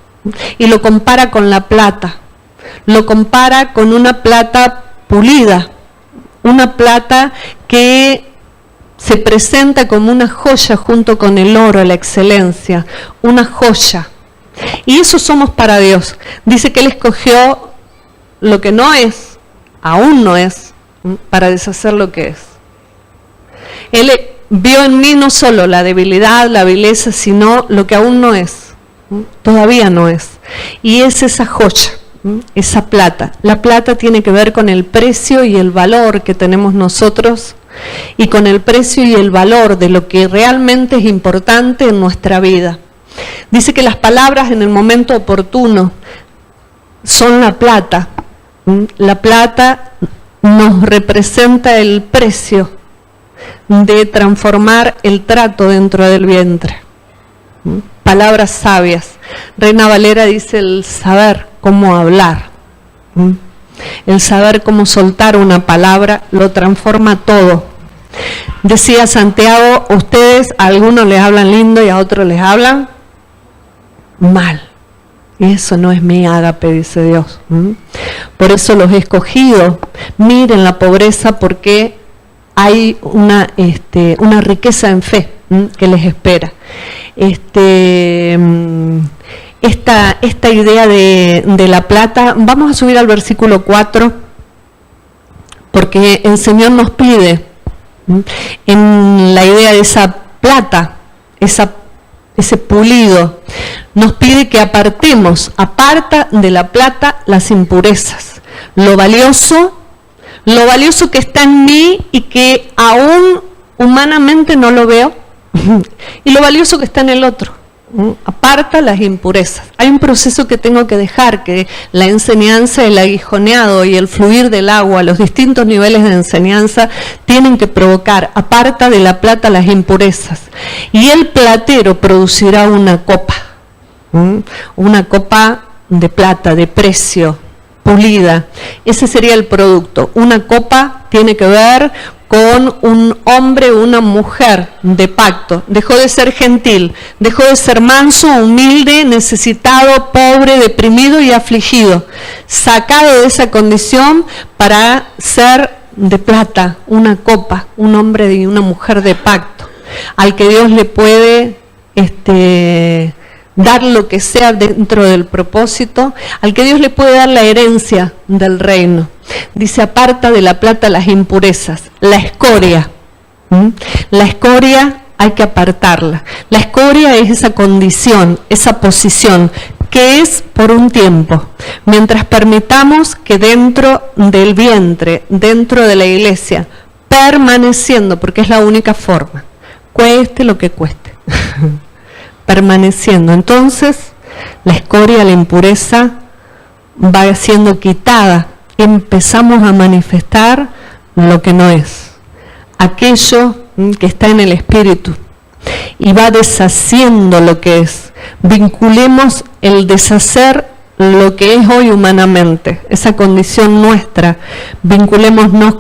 y lo compara con la plata. Lo compara con una plata pulida, una plata que se presenta como una joya junto con el oro, la excelencia, una joya. Y eso somos para Dios. Dice que Él escogió lo que no es, aún no es, para deshacer lo que es. Él vio en mí no solo la debilidad, la vileza, sino lo que aún no es, todavía no es. Y es esa joya. Esa plata. La plata tiene que ver con el precio y el valor que tenemos nosotros y con el precio y el valor de lo que realmente es importante en nuestra vida. Dice que las palabras en el momento oportuno son la plata. La plata nos representa el precio de transformar el trato dentro del vientre. Palabras sabias. Reina Valera dice el saber cómo hablar. El saber cómo soltar una palabra lo transforma todo. Decía Santiago, ustedes a algunos les hablan lindo y a otros les hablan mal. Y eso no es mi ágape, dice Dios. Por eso los he escogido. Miren la pobreza, porque hay una riqueza en fe que les espera. Esta idea de la plata, vamos a subir al versículo 4, porque el Señor nos pide en la idea de esa plata, ese pulido, nos pide que aparta de la plata las impurezas, lo valioso que está en mí y que aún humanamente no lo veo, y lo valioso que está en el otro. Aparta las impurezas. Hay un proceso que tengo que dejar, que la enseñanza, el aguijoneado y el fluir del agua, los distintos niveles de enseñanza tienen que provocar. Aparta de la plata las impurezas. Y el platero producirá una copa de plata, de precio, pulida. Ese sería el producto. Una copa tiene que ver con un hombre o una mujer de pacto. Dejó de ser gentil, dejó de ser manso, humilde, necesitado, pobre, deprimido y afligido. Sacado de esa condición para ser de plata, una copa, un hombre y una mujer de pacto, al que Dios le puede dar lo que sea dentro del propósito, al que Dios le puede dar la herencia del reino. Dice, aparta de la plata las impurezas, la escoria. La escoria hay que apartarla. La escoria es esa condición, esa posición, que es por un tiempo. Mientras permitamos que dentro del vientre, dentro de la iglesia, permaneciendo, porque es la única forma, cueste lo que cueste, permaneciendo, entonces la escoria, la impureza va siendo quitada. Empezamos a manifestar lo que no es, aquello que está en el espíritu, y va deshaciendo lo que es. Vinculemos el deshacer lo que es hoy humanamente, esa condición nuestra, vinculémonos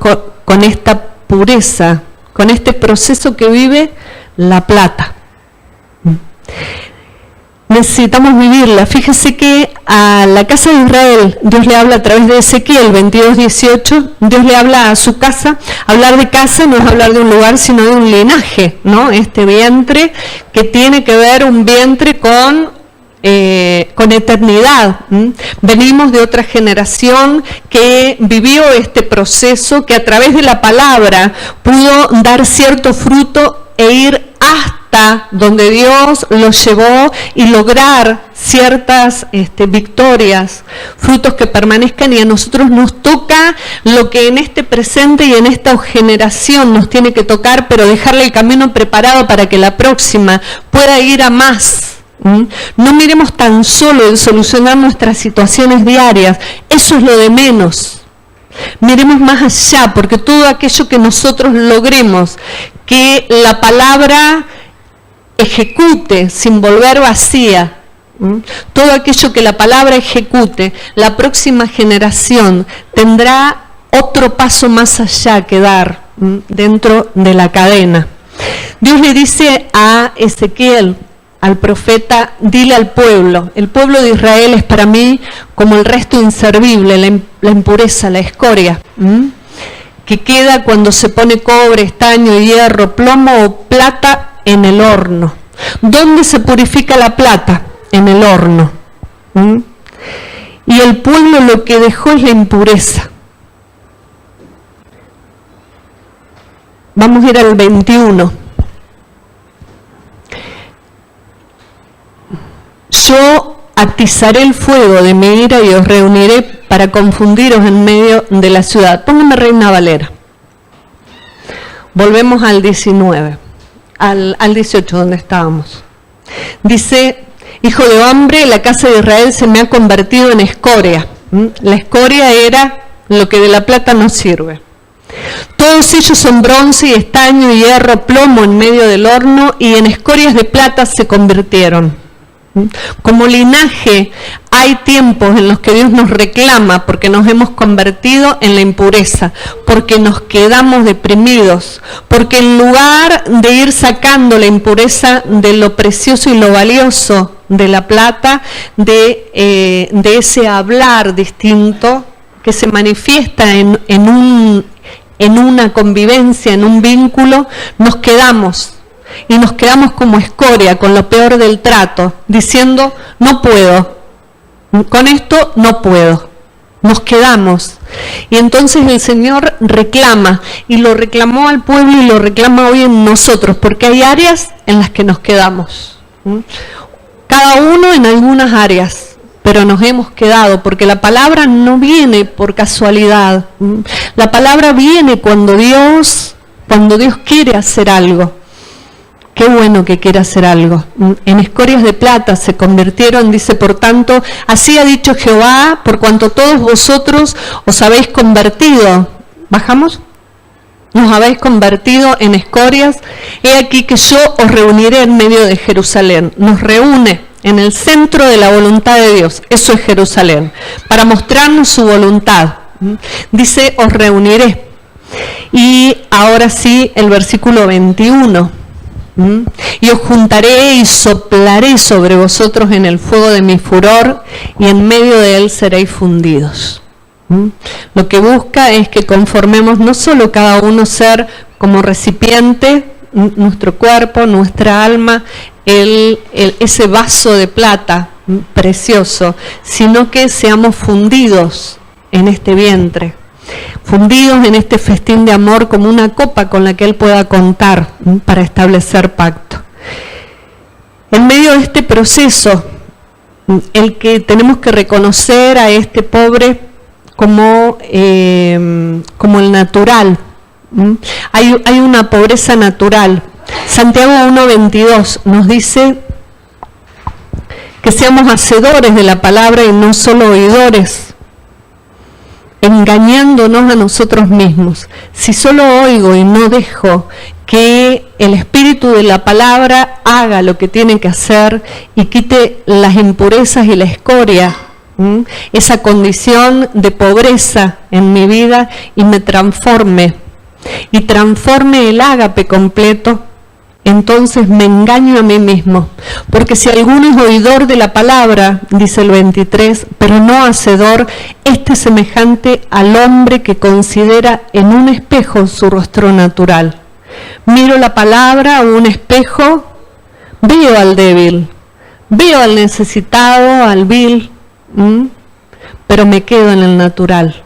con esta pureza, con este proceso que vive la plata. Necesitamos vivirla. Fíjese que a la casa de Israel Dios le habla a través de Ezequiel 22:18. Dios le habla a su casa. Hablar de casa no es hablar de un lugar, sino de un linaje, ¿no? Este vientre que tiene que ver un vientre con eternidad. Venimos de otra generación que vivió este proceso, que a través de la palabra pudo dar cierto fruto e ir hasta donde Dios los llevó y lograr ciertas victorias, frutos que permanezcan, y a nosotros nos toca lo que en este presente y en esta generación nos tiene que tocar, pero dejarle el camino preparado para que la próxima pueda ir a más. No miremos tan solo en solucionar nuestras situaciones diarias, eso es lo de menos. Miremos más allá, porque todo aquello que nosotros logremos, que la palabra ejecute sin volver vacía, todo aquello que la palabra ejecute, la próxima generación tendrá otro paso más allá que dar dentro de la cadena. Dios le dice a Ezequiel, al profeta, dile al pueblo, el pueblo de Israel es para mí como el resto inservible, la impureza, la escoria, que queda cuando se pone cobre, estaño, hierro, plomo o plata en el horno. ¿Dónde se purifica la plata? En el horno. Y el pueblo lo que dejó es la impureza. Vamos a ir al 21. Yo atizaré el fuego de mi ira y os reuniré para confundiros en medio de la ciudad. Póngame Reina Valera. Volvemos al 19, al 18 donde estábamos. Dice, hijo de hombre, la casa de Israel se me ha convertido en escoria. La escoria era lo que de la plata no sirve. Todos ellos son bronce y estaño y hierro, plomo en medio del horno, y en escorias de plata se convirtieron. Como linaje hay tiempos en los que Dios nos reclama porque nos hemos convertido en la impureza, porque nos quedamos deprimidos, porque en lugar de ir sacando la impureza de lo precioso y lo valioso de la plata, de ese hablar distinto que se manifiesta en una convivencia, en un vínculo, nos quedamos. Y nos quedamos como escoria, con lo peor del trato, diciendo, no puedo, con esto no puedo. Nos quedamos. Y entonces el Señor reclama, y lo reclamó al pueblo y lo reclama hoy en nosotros, porque hay áreas en las que nos quedamos. Cada uno en algunas áreas, pero nos hemos quedado, porque la palabra no viene por casualidad. La palabra viene cuando Dios quiere hacer algo. Qué bueno que quiere hacer algo. En escorias de plata se convirtieron, dice, por tanto, así ha dicho Jehová, por cuanto todos vosotros os habéis convertido. ¿Bajamos? Nos habéis convertido en escorias. He aquí que yo os reuniré en medio de Jerusalén. Nos reúne en el centro de la voluntad de Dios. Eso es Jerusalén. Para mostrarnos su voluntad. Dice, os reuniré. Y ahora sí, el versículo 21. Y os juntaré y soplaré sobre vosotros en el fuego de mi furor, y en medio de él seréis fundidos. Lo que busca es que conformemos no solo cada uno ser como recipiente, nuestro cuerpo, nuestra alma, ese vaso de plata precioso, sino que seamos fundidos en este vientre. Fundidos en este festín de amor como una copa con la que Él pueda contar para establecer pacto. En medio de este proceso, el que tenemos que reconocer a este pobre como el natural. Hay una pobreza natural. Santiago 1:22 nos dice que seamos hacedores de la palabra y no solo oidores, engañándonos a nosotros mismos. Si solo oigo y no dejo que el espíritu de la palabra haga lo que tiene que hacer y quite las impurezas y la escoria, esa condición de pobreza en mi vida, y me transforme el ágape completo, entonces me engaño a mí mismo. Porque si alguno es oidor de la palabra, dice el 23, pero no hacedor, este es semejante al hombre que considera en un espejo su rostro natural. Miro la palabra o un espejo, veo al débil, veo al necesitado, al vil, pero me quedo en el natural.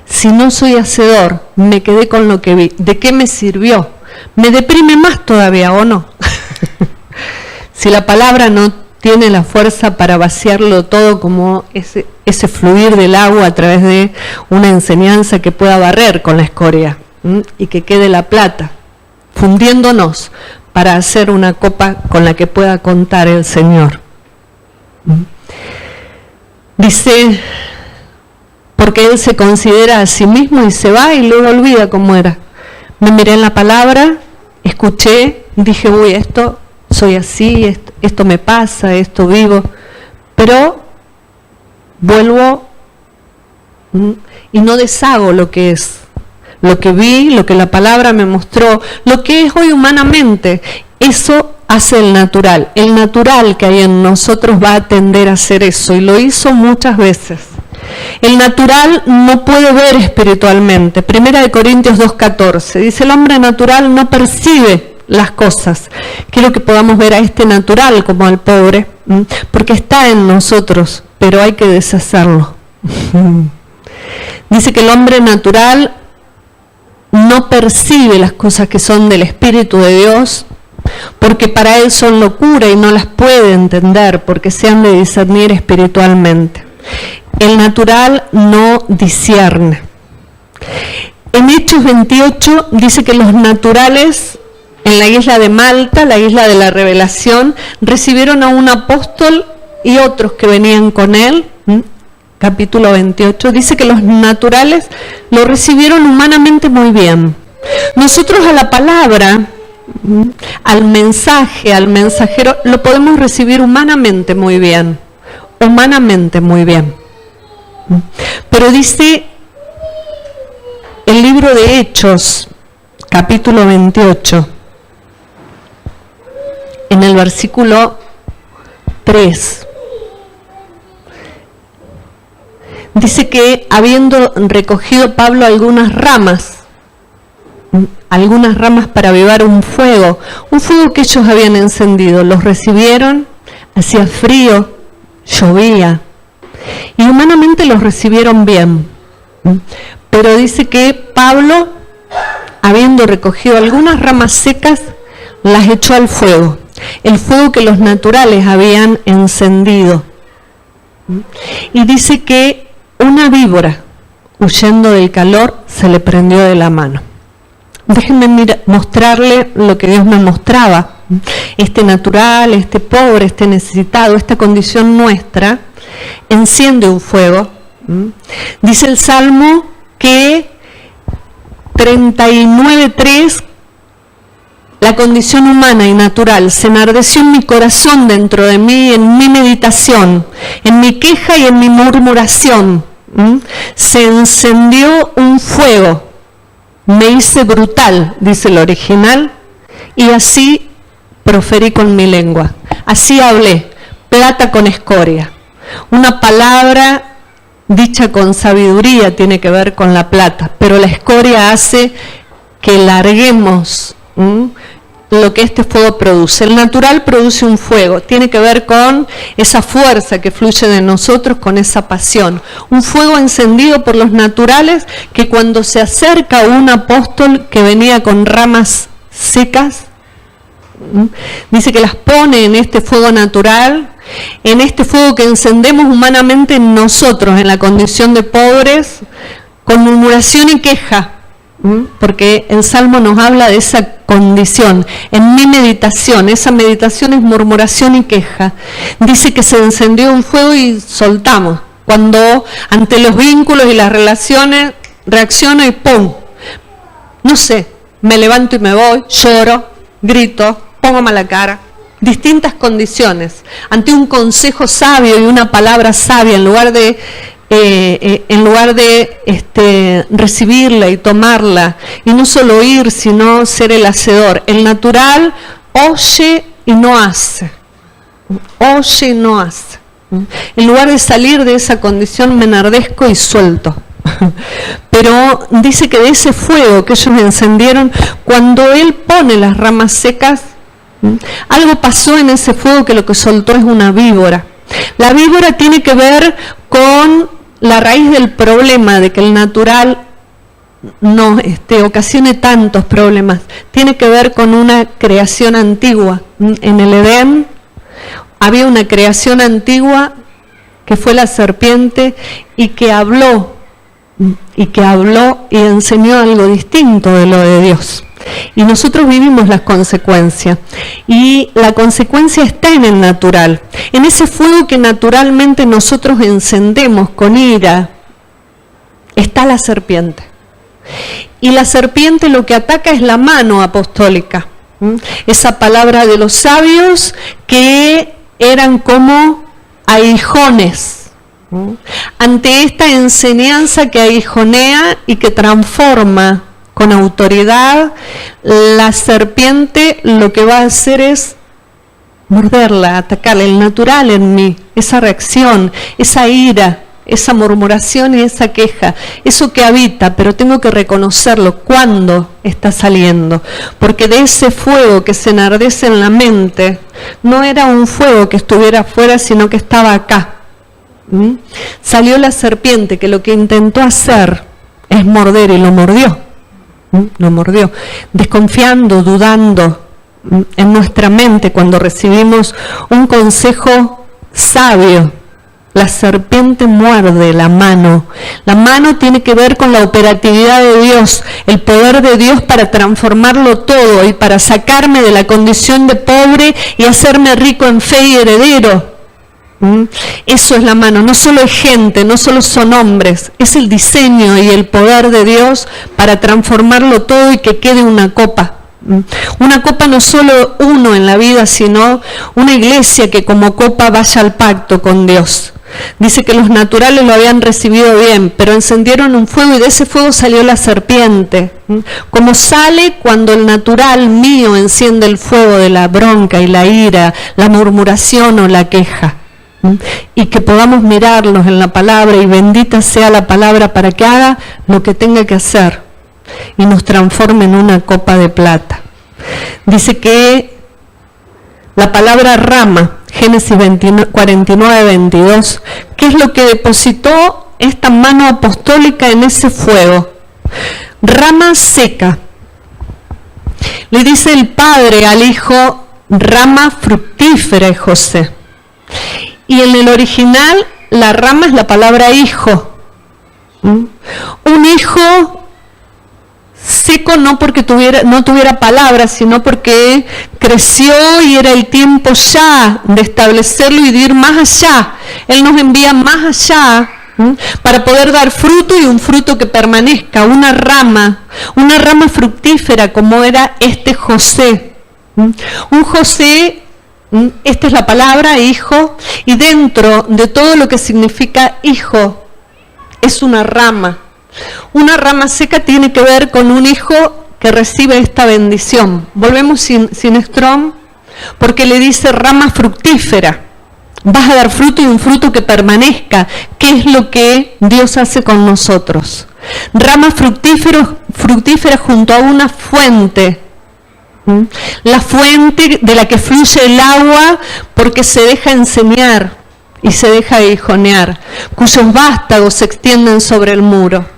Si no soy hacedor, me quedé con lo que vi. ¿De qué me sirvió? Me deprime más todavía, ¿o no? Si la palabra no tiene la fuerza para vaciarlo todo, como ese fluir del agua a través de una enseñanza que pueda barrer con la escoria, y que quede la plata, fundiéndonos para hacer una copa con la que pueda contar el Señor. Dice, porque Él se considera a sí mismo y se va y luego olvida cómo era. Me miré en la palabra, escuché, dije, uy, esto, soy así, esto me pasa, esto vivo, pero vuelvo y no deshago lo que es, lo que vi, lo que la palabra me mostró, lo que es hoy humanamente. Eso hace el natural que hay en nosotros va a tender a hacer eso, y lo hizo muchas veces. El natural no puede ver espiritualmente. 1 Corintios 2:14 dice, el hombre natural no percibe las cosas. Quiero que podamos ver a este natural como al pobre, porque está en nosotros, pero hay que deshacerlo. Dice que el hombre natural no percibe las cosas que son del Espíritu de Dios, porque para él son locura y no las puede entender, porque se han de discernir espiritualmente. El natural no discierne. En Hechos 28 dice que los naturales en la isla de Malta, la isla de la revelación, recibieron a un apóstol y otros que venían con él. capítulo 28, dice que los naturales lo recibieron humanamente muy bien. Nosotros a la palabra, al mensaje, al mensajero, lo podemos recibir humanamente muy bien. Humanamente muy bien. Pero dice el libro de Hechos, capítulo 28, en el versículo 3, dice que habiendo recogido Pablo algunas ramas para avivar un fuego que ellos habían encendido, los recibieron, hacía frío, llovía, y humanamente los recibieron bien. Pero dice que Pablo, habiendo recogido algunas ramas secas, las echó al fuego, el fuego que los naturales habían encendido. Y dice que una víbora, huyendo del calor, se le prendió de la mano. Déjenme mostrarle lo que Dios me mostraba. Este natural, este pobre, este necesitado, esta condición nuestra, enciende un fuego. Dice el Salmo que 39:3, la condición humana y natural se enardeció en mi corazón dentro de mí, en mi meditación, en mi queja y en mi murmuración. Se encendió un fuego, me hice brutal, dice el original, y así proferí con mi lengua. Así hablé, plata con escoria. Una palabra dicha con sabiduría tiene que ver con la plata, pero la escoria hace que larguemos lo que este fuego produce. El natural produce un fuego, tiene que ver con esa fuerza que fluye de nosotros, con esa pasión. Un fuego encendido por los naturales que cuando se acerca a un apóstol que venía con ramas secas, dice que las pone en este fuego natural, en este fuego que encendemos humanamente en nosotros, en la condición de pobres, con murmuración y queja. Porque el Salmo nos habla de esa condición. En mi meditación, esa meditación es murmuración y queja. Dice que se encendió un fuego y soltamos. Cuando ante los vínculos y las relaciones reacciono y ¡pum! No sé, me levanto y me voy, lloro, grito, pongo mala cara. Distintas condiciones. Ante un consejo sabio y una palabra sabia, en lugar de recibirla y tomarla, y no solo oír, sino ser el hacedor. El natural oye y no hace. Oye y no hace. En lugar de salir de esa condición, me enardezco y suelto. Pero dice que de ese fuego que ellos encendieron, cuando él pone las ramas secas, algo pasó en ese fuego que lo que soltó es una víbora. La víbora tiene que ver con la raíz del problema de que el natural no ocasione tantos problemas. Tiene que ver con una creación antigua. En el Edén había una creación antigua que fue la serpiente y que habló y enseñó algo distinto de lo de Dios. Y nosotros vivimos las consecuencias. Y la consecuencia está en el natural. En ese fuego que naturalmente nosotros encendemos con ira, está la serpiente. Y la serpiente lo que ataca es la mano apostólica. Esa palabra de los sabios que eran como aguijones. Ante esta enseñanza que aguijonea y que transforma con autoridad, la serpiente lo que va a hacer es morderla, atacarla. El natural en mí, esa reacción, esa ira, esa murmuración y esa queja, eso que habita, pero tengo que reconocerlo cuando está saliendo, porque de ese fuego que se enardece en la mente, no era un fuego que estuviera afuera, sino que estaba acá. Salió la serpiente que lo que intentó hacer es morder y lo mordió. Lo mordió, desconfiando, dudando en nuestra mente cuando recibimos un consejo sabio. La serpiente muerde la mano. La mano tiene que ver con la operatividad de Dios, el poder de Dios para transformarlo todo y para sacarme de la condición de pobre y hacerme rico en fe y heredero. Eso es la mano, no solo es gente, no solo son hombres, es el diseño y el poder de Dios para transformarlo todo y que quede una copa. Una copa no solo uno en la vida, sino una iglesia que como copa vaya al pacto con Dios. Dice que los naturales lo habían recibido bien, pero encendieron un fuego y de ese fuego salió la serpiente. Como sale cuando el natural mío enciende el fuego de la bronca y la ira, la murmuración o la queja. Y que podamos mirarlos en la palabra y bendita sea la palabra para que haga lo que tenga que hacer y nos transforme en una copa de plata. Dice que la palabra rama, Génesis 49, 22, ¿qué es lo que depositó esta mano apostólica en ese fuego? Rama seca. Le dice el padre al hijo, rama fructífera es José. Y en el original, la rama es la palabra hijo. Un hijo seco no porque no tuviera palabras, sino porque creció y era el tiempo ya de establecerlo y de ir más allá. Él nos envía más allá para poder dar fruto y un fruto que permanezca, una rama fructífera como era este José. Un José, esta es la palabra, hijo, y dentro de todo lo que significa hijo, es una rama. Una rama seca tiene que ver con un hijo que recibe esta bendición. Volvemos sin Strong, porque le dice rama fructífera. Vas a dar fruto y un fruto que permanezca. ¿Qué es lo que Dios hace con nosotros? Rama fructífera junto a una fuente. La fuente de la que fluye el agua porque se deja enseñar y se deja aguijonear, cuyos vástagos se extienden sobre el muro.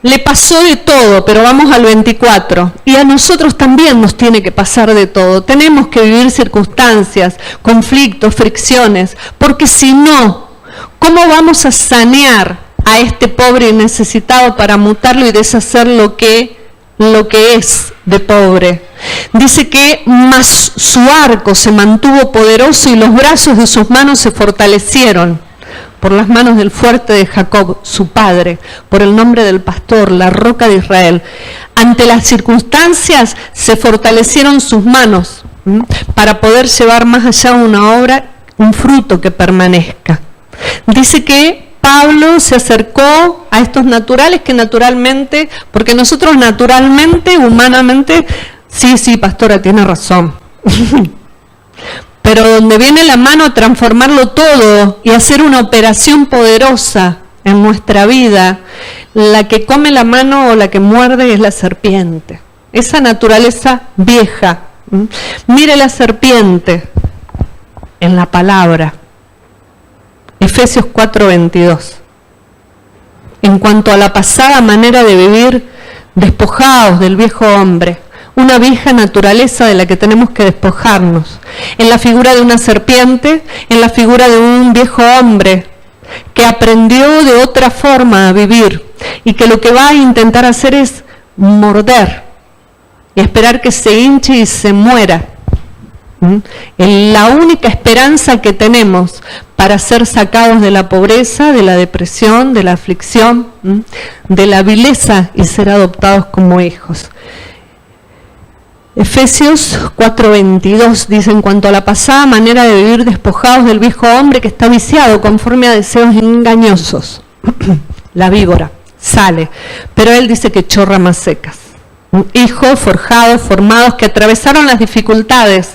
Le pasó de todo, pero vamos al 24. Y a nosotros también nos tiene que pasar de todo. Tenemos que vivir circunstancias, conflictos, fricciones, porque si no, ¿cómo vamos a sanear a este pobre y necesitado para mutarlo y deshacer lo que es de pobre? Dice que mas su arco se mantuvo poderoso y los brazos de sus manos se fortalecieron por las manos del fuerte de Jacob, su padre, por el nombre del pastor, la roca de Israel. Ante las circunstancias se fortalecieron sus manos para poder llevar más allá una obra, un fruto que permanezca. Dice que Pablo se acercó a estos naturales que naturalmente, porque nosotros naturalmente, humanamente, sí, pastora, tiene razón. Pero donde viene la mano a transformarlo todo y hacer una operación poderosa en nuestra vida, la que come la mano o la que muerde es la serpiente. Esa naturaleza vieja. Mire la serpiente en la palabra. Efesios 4:22. En cuanto a la pasada manera de vivir, despojados del viejo hombre, una vieja naturaleza de la que tenemos que despojarnos. En la figura de una serpiente, en la figura de un viejo hombre que aprendió de otra forma a vivir y que lo que va a intentar hacer es morder y esperar que se hinche y se muera. La única esperanza que tenemos para ser sacados de la pobreza, de la depresión, de la aflicción, de la vileza y ser adoptados como hijos. Efesios 4:22 dice, en cuanto a la pasada manera de vivir, despojados del viejo hombre que está viciado conforme a deseos engañosos. La víbora sale, pero él dice que echó ramas secas. Hijos forjados, formados, que atravesaron las dificultades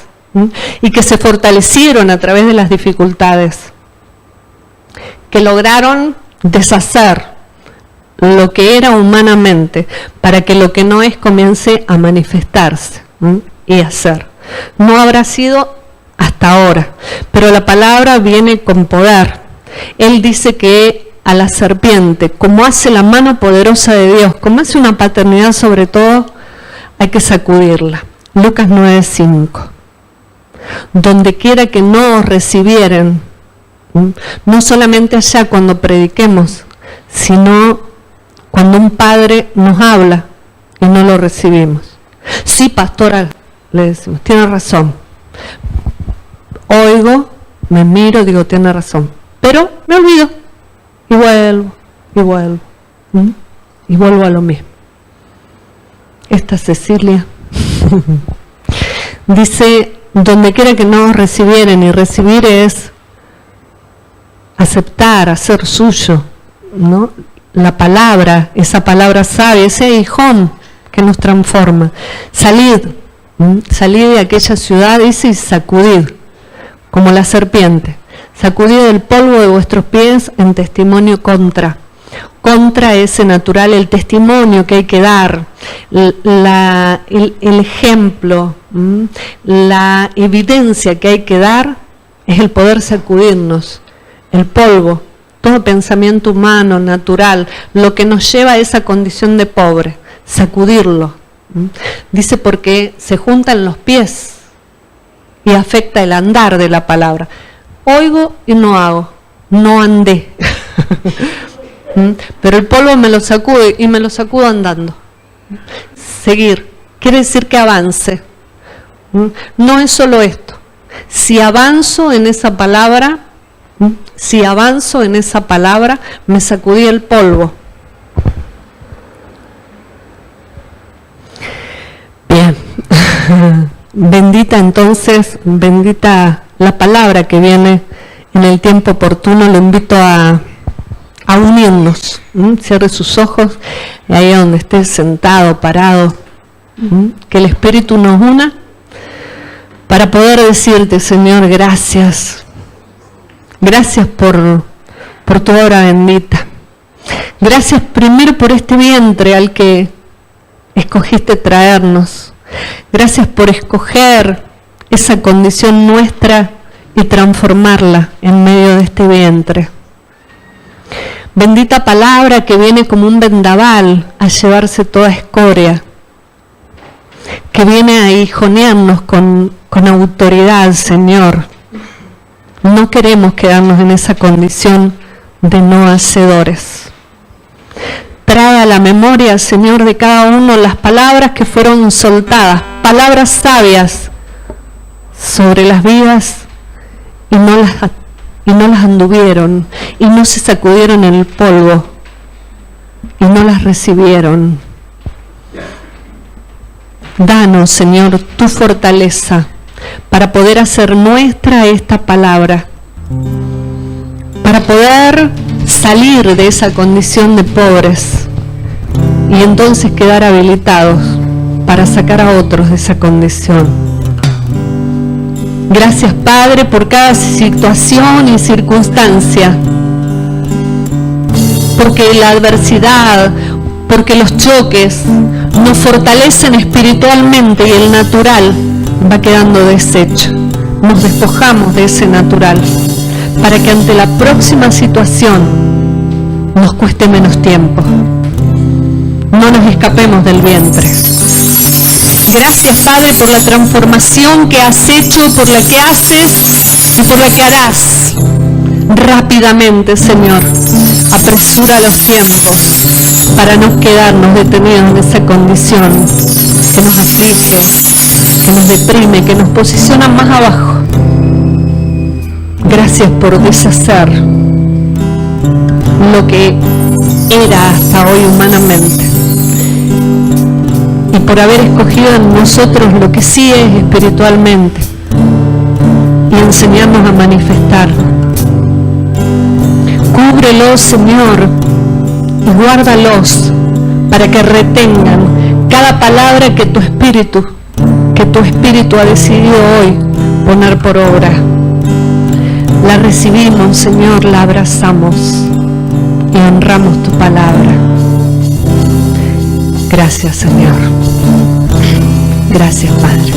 y que se fortalecieron a través de las dificultades, que lograron deshacer lo que era humanamente para que lo que no es comience a manifestarse y a ser. No habrá sido hasta ahora, pero la palabra viene con poder. Él dice que a la serpiente, como hace la mano poderosa de Dios, como hace una paternidad sobre todo, hay que sacudirla. Lucas 9:5. Donde quiera que no os recibieren, no solamente allá cuando prediquemos, sino cuando un padre nos habla y no lo recibimos. Sí, pastora, le decimos, tiene razón. Oigo, me miro, digo, tiene razón. Pero me olvido y vuelvo, y vuelvo a lo mismo. Esta Cecilia dice, donde quiera que nos recibieren, y recibir es aceptar, hacer suyo, ¿no? La palabra, esa palabra sabia, ese aguijón que nos transforma. Salid de aquella ciudad, dice, y sacudid, como la serpiente. Sacudid el polvo de vuestros pies en testimonio contra ese natural, el testimonio que hay que dar, el ejemplo, la evidencia que hay que dar es el poder sacudirnos el polvo, todo pensamiento humano, natural, lo que nos lleva a esa condición de pobre, sacudirlo. Dice porque se juntan los pies y afecta el andar de la palabra. Oigo y no hago, no andé. Pero el polvo me lo sacudo y me lo sacudo andando. Seguir quiere decir que avance. No es solo esto. Si avanzo en esa palabra, me sacudí el polvo. Bien. Bendita entonces, bendita la palabra que viene en el tiempo oportuno. Le invito a unirnos. Cierre sus ojos, ahí donde esté sentado, parado, que el Espíritu nos una para poder decirte, Señor, gracias. Gracias por tu obra bendita. Gracias primero por este vientre al que escogiste traernos. Gracias por escoger esa condición nuestra y transformarla en medio de este vientre. Bendita palabra que viene como un vendaval a llevarse toda escoria, que viene a aguijonearnos con autoridad, Señor. No queremos quedarnos en esa condición de no hacedores. Trae a la memoria, Señor, de cada uno las palabras que fueron soltadas, palabras sabias sobre las vidas y no las anduvieron y no se sacudieron en el polvo y no las recibieron. Danos, Señor, tu fortaleza para poder hacer nuestra esta palabra, para poder salir de esa condición de pobres y entonces quedar habilitados para sacar a otros de esa condición. Gracias, Padre, por cada situación y circunstancia, porque la adversidad, porque los choques nos fortalecen espiritualmente y el natural va quedando deshecho. Nos despojamos de ese natural para que ante la próxima situación nos cueste menos tiempo. No nos escapemos del vientre. Gracias, Padre, por la transformación que has hecho, por la que haces y por la que harás. Rápidamente, Señor, apresura los tiempos para no quedarnos detenidos en esa condición que nos aflige, que nos deprime, que nos posiciona más abajo. Gracias por deshacer lo que era hasta hoy humanamente y por haber escogido en nosotros lo que sí es espiritualmente y enseñarnos a manifestarlo. Cúbrelos, Señor, y guárdalos para que retengan cada palabra que tu Espíritu ha decidido hoy poner por obra. La recibimos, Señor, la abrazamos y honramos tu palabra. Gracias, Señor. Gracias, Padre.